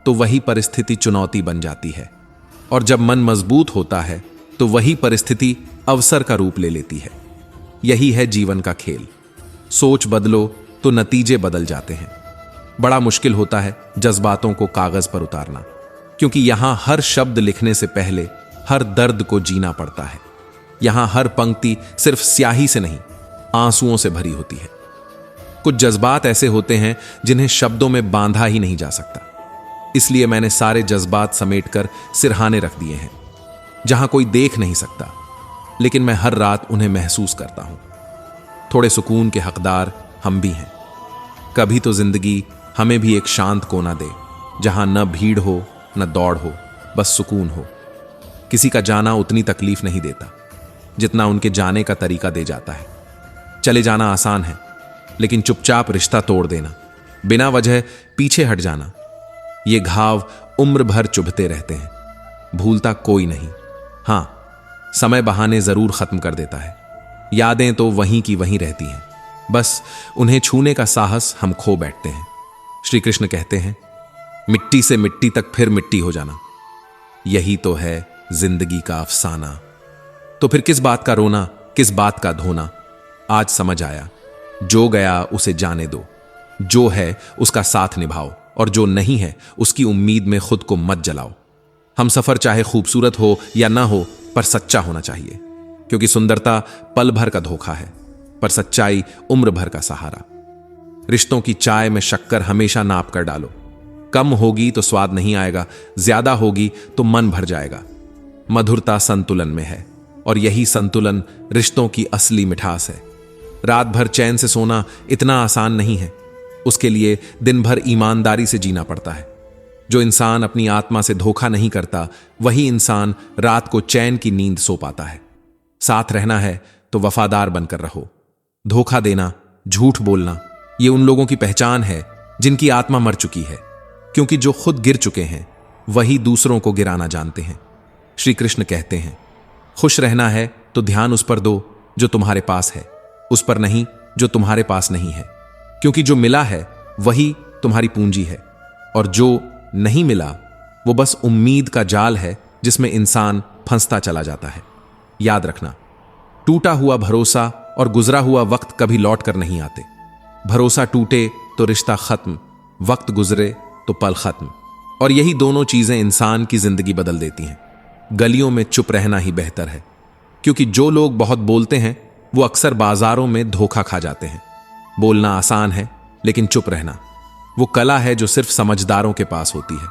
Speaker 1: तो वही परिस्थिति चुनौती बन जाती है, और जब मन मजबूत होता है तो वही परिस्थिति अवसर का रूप ले लेती है। यही है जीवन का खेल। सोच बदलो तो नतीजे बदल जाते हैं। बड़ा मुश्किल होता है जज्बातों को कागज पर उतारना, क्योंकि यहां हर शब्द लिखने से पहले हर दर्द को जीना पड़ता है। यहां हर पंक्ति सिर्फ स्याही से नहीं, आंसुओं से भरी होती है। कुछ जज्बात ऐसे होते हैं जिन्हें शब्दों में बांधा ही नहीं जा सकता, इसलिए मैंने सारे जज्बात समेटकर सिरहाने रख दिए हैं, जहां कोई देख नहीं सकता, लेकिन मैं हर रात उन्हें महसूस करता हूं। थोड़े सुकून के हकदार हम भी हैं। कभी तो जिंदगी हमें भी एक शांत कोना दे, जहां न भीड़ हो न दौड़ हो, बस सुकून हो। किसी का जाना उतनी तकलीफ नहीं देता जितना उनके जाने का तरीका दे जाता है। चले जाना आसान है, लेकिन चुपचाप रिश्ता तोड़ देना, बिना वजह पीछे हट जाना, ये घाव उम्र भर चुभते रहते हैं। भूलता कोई नहीं, हां समय बहाने जरूर खत्म कर देता है। यादें तो वहीं की वहीं रहती हैं, बस उन्हें छूने का साहस हम खो बैठते हैं। श्री कृष्ण कहते हैं, मिट्टी से मिट्टी तक फिर मिट्टी हो जाना, यही तो है जिंदगी का अफसाना। तो फिर किस बात का रोना, किस बात का धोना। आज समझ आया, जो गया उसे जाने दो, जो है उसका साथ निभाओ, और जो नहीं है उसकी उम्मीद में खुद को मत जलाओ। हम सफर चाहे खूबसूरत हो या ना हो, पर सच्चा होना चाहिए, क्योंकि सुंदरता पल भर का धोखा है, पर सच्चाई उम्र भर का सहारा। रिश्तों की चाय में शक्कर हमेशा नाप कर डालो। कम होगी तो स्वाद नहीं आएगा, ज्यादा होगी तो मन भर जाएगा। मधुरता संतुलन में है, और यही संतुलन रिश्तों की असली मिठास है। रात भर चैन से सोना इतना आसान नहीं है, उसके लिए दिन भर ईमानदारी से जीना पड़ता है। जो इंसान अपनी आत्मा से धोखा नहीं करता, वही इंसान रात को चैन की नींद सो पाता है। साथ रहना है तो वफादार बनकर रहो। धोखा देना, झूठ बोलना, ये उन लोगों की पहचान है जिनकी आत्मा मर चुकी है, क्योंकि जो खुद गिर चुके हैं वही दूसरों को गिराना जानते हैं। श्री कृष्ण कहते हैं, खुश रहना है तो ध्यान उस पर दो जो तुम्हारे पास है, उस पर नहीं जो तुम्हारे पास नहीं है, क्योंकि जो मिला है वही तुम्हारी पूंजी है, और जो नहीं मिला वो बस उम्मीद का जाल है जिसमें इंसान फंसता चला जाता है। याद रखना, टूटा हुआ भरोसा और गुजरा हुआ वक्त कभी लौट कर नहीं आते। भरोसा टूटे तो रिश्ता खत्म, वक्त गुजरे तो पल खत्म, और यही दोनों चीजें इंसान की जिंदगी बदल देती हैं। गलियों में चुप रहना ही बेहतर है, क्योंकि जो लोग बहुत बोलते हैं वो अक्सर बाजारों में धोखा खा जाते हैं। बोलना आसान है, लेकिन चुप रहना वो कला है जो सिर्फ समझदारों के पास होती है।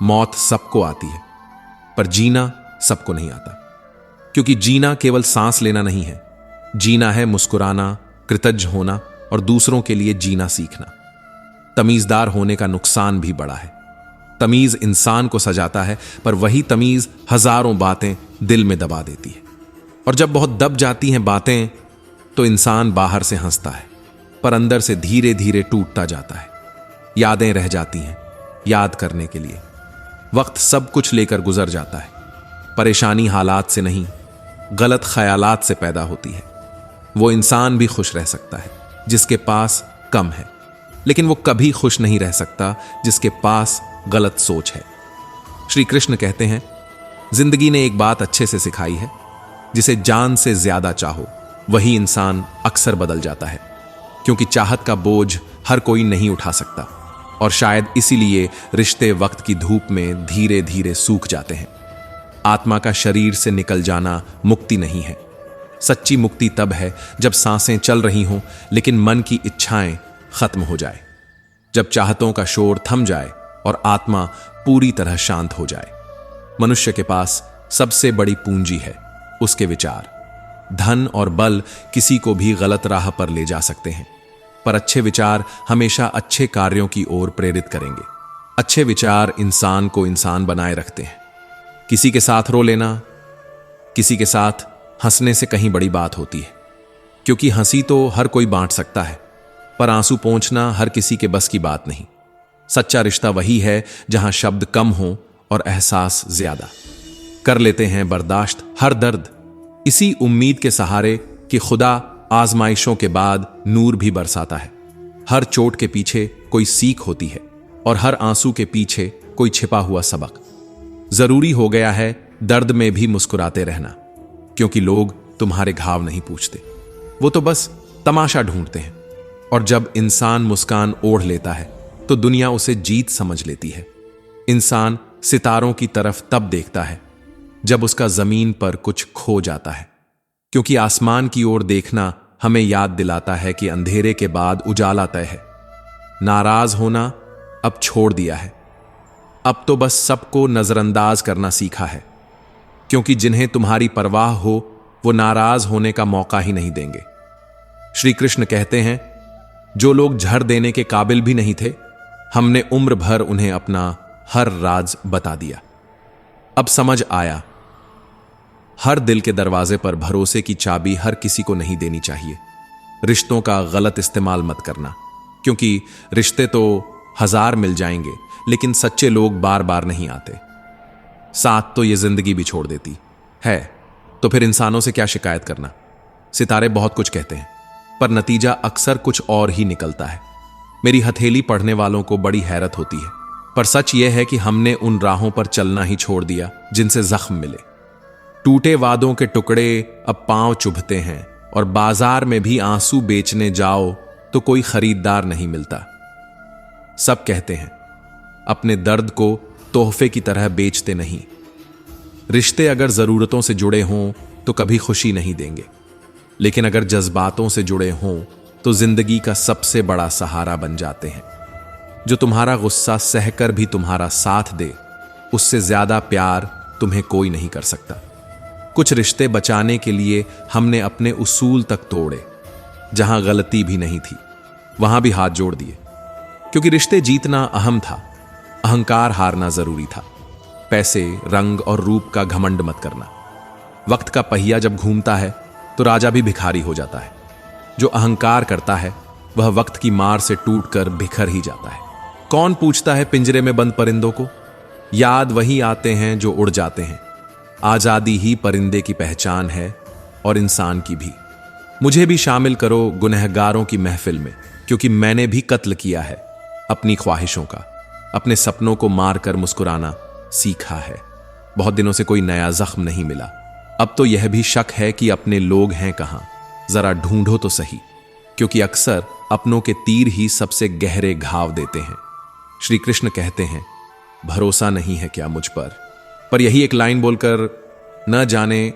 Speaker 1: मौत सबको आती है, पर जीना सबको नहीं आता, क्योंकि जीना केवल सांस लेना नहीं है। जीना है मुस्कुराना, कृतज्ञ होना और दूसरों के लिए जीना सीखना। तमीजदार होने का नुकसान भी बड़ा है। तमीज इंसान को सजाता है, पर वही तमीज हजारों बातें दिल में दबा देती है। और जब बहुत दब जाती हैं बातें, तो इंसान बाहर से हंसता है, पर अंदर से धीरे धीरे टूटता जाता है। यादें रह जाती हैं याद करने के लिए। वक्त सब कुछ लेकर गुजर जाता है। परेशानी हालात से नहीं, गलत ख्यालात से पैदा होती है। वो इंसान भी खुश रह सकता है जिसके पास कम है, लेकिन वो कभी खुश नहीं रह सकता जिसके पास गलत सोच है। श्री कृष्ण कहते हैं, जिंदगी ने एक बात अच्छे से सिखाई है, जिसे जान से ज्यादा चाहो वही इंसान अक्सर बदल जाता है, क्योंकि चाहत का बोझ हर कोई नहीं उठा सकता, और शायद इसीलिए रिश्ते वक्त की धूप में धीरे धीरे सूख जाते हैं। आत्मा का शरीर से निकल जाना मुक्ति नहीं है। सच्ची मुक्ति तब है जब सांसें चल रही हों, लेकिन मन की इच्छाएं खत्म हो जाए, जब चाहतों का शोर थम जाए और आत्मा पूरी तरह शांत हो जाए। मनुष्य के पास सबसे बड़ी पूंजी है उसके विचार। धन और बल किसी को भी गलत राह पर ले जा सकते हैं, पर अच्छे विचार हमेशा अच्छे कार्यों की ओर प्रेरित करेंगे। अच्छे विचार इंसान को इंसान बनाए रखते हैं। किसी के साथ रो लेना, किसी के साथ हंसने से कहीं बड़ी बात होती है, क्योंकि हंसी तो हर कोई बांट सकता है, पर आंसू पोंछना हर किसी के बस की बात नहीं। सच्चा रिश्ता वही है जहां शब्द कम हो और एहसास ज्यादा। कर लेते हैं बर्दाश्त हर दर्द, इसी उम्मीद के सहारे कि खुदा आजमाइशों के बाद नूर भी बरसाता है। हर चोट के पीछे कोई सीख होती है, और हर आंसू के पीछे कोई छिपा हुआ सबक। जरूरी हो गया है दर्द में भी मुस्कुराते रहना, क्योंकि लोग तुम्हारे घाव नहीं पूछते, वो तो बस तमाशा ढूंढते हैं। और जब इंसान मुस्कान ओढ़ लेता है तो दुनिया उसे जीत समझ लेती है। इंसान सितारों की तरफ तब देखता है जब उसका जमीन पर कुछ खो जाता है, क्योंकि आसमान की ओर देखना हमें याद दिलाता है कि अंधेरे के बाद उजाला तय है। नाराज होना अब छोड़ दिया है, अब तो बस सबको नजरअंदाज करना सीखा है, क्योंकि जिन्हें तुम्हारी परवाह हो वो नाराज होने का मौका ही नहीं देंगे। श्री कृष्ण कहते हैं, जो लोग झड़ देने के काबिल भी नहीं थे, हमने उम्र भर उन्हें अपना हर राज बता दिया। अब समझ आया, हर दिल के दरवाजे पर भरोसे की चाबी हर किसी को नहीं देनी चाहिए। रिश्तों का गलत इस्तेमाल मत करना, क्योंकि रिश्ते तो हजार मिल जाएंगे, लेकिन सच्चे लोग बार बार नहीं आते। साथ तो ये जिंदगी भी छोड़ देती है, तो फिर इंसानों से क्या शिकायत करना। सितारे बहुत कुछ कहते हैं, पर नतीजा अक्सर कुछ और ही निकलता है। मेरी हथेली पढ़ने वालों को बड़ी हैरत होती है, पर सच यह है कि हमने उन राहों पर चलना ही छोड़ दिया जिनसे जख्म मिले। टूटे वादों के टुकड़े अब पांव चुभते हैं, और बाजार में भी आंसू बेचने जाओ तो कोई खरीदार नहीं मिलता। सब कहते हैं अपने दर्द को तोहफे की तरह बेचते नहीं। रिश्ते अगर जरूरतों से जुड़े हों तो कभी खुशी नहीं देंगे, लेकिन अगर जज्बातों से जुड़े हों तो जिंदगी का सबसे बड़ा सहारा बन जाते हैं। जो तुम्हारा गुस्सा सहकर भी तुम्हारा साथ दे, उससे ज्यादा प्यार तुम्हें कोई नहीं कर सकता। कुछ रिश्ते बचाने के लिए हमने अपने उसूल तक तोड़े, जहां गलती भी नहीं थी वहां भी हाथ जोड़ दिए, क्योंकि रिश्ते जीतना अहम था, अहंकार हारना जरूरी था। पैसे, रंग और रूप का घमंड मत करना। वक्त का पहिया जब घूमता है तो राजा भी भिखारी हो जाता है। जो अहंकार करता है वह वक्त की मार से टूटकर बिखर ही जाता है। कौन पूछता है पिंजरे में बंद परिंदों को? याद वही आते हैं जो उड़ जाते हैं। आजादी ही परिंदे की पहचान है और इंसान की भी। मुझे भी शामिल करो गुनहगारों की महफिल में, क्योंकि मैंने भी कत्ल किया है अपनी ख्वाहिशों का, अपने सपनों को मारकर मुस्कुराना सीखा है। बहुत दिनों से कोई नया जख्म नहीं मिला। अब तो यह भी शक है कि अपने लोग हैं कहां, जरा ढूंढो तो सही, क्योंकि अक्सर अपनों के तीर ही सबसे गहरे घाव देते हैं। श्री कृष्ण कहते हैं, भरोसा नहीं है क्या मुझ पर यही एक लाइन बोलकर न जाने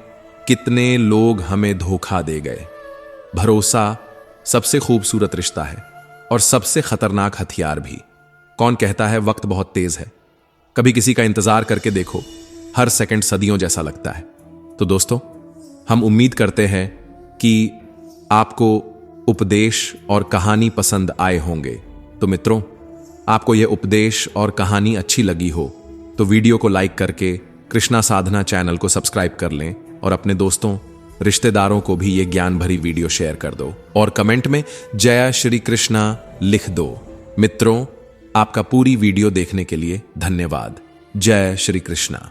Speaker 1: कितने लोग हमें धोखा दे गए। भरोसा सबसे खूबसूरत रिश्ता है और सबसे खतरनाक हथियार भी। कौन कहता है वक्त बहुत तेज है? कभी किसी का इंतजार करके देखो, हर सेकंड सदियों जैसा लगता है। तो दोस्तों, हम उम्मीद करते हैं कि आपको उपदेश और कहानी पसंद आए होंगे। तो मित्रों, आपको यह उपदेश और कहानी अच्छी लगी हो तो वीडियो को लाइक करके कृष्णा साधना चैनल को सब्सक्राइब कर लें और अपने दोस्तों, रिश्तेदारों को भी ये ज्ञान भरी वीडियो शेयर कर दो और कमेंट में जय श्री कृष्णा लिख दो। मित्रों, आपका पूरी वीडियो देखने के लिए धन्यवाद। जय श्री कृष्णा।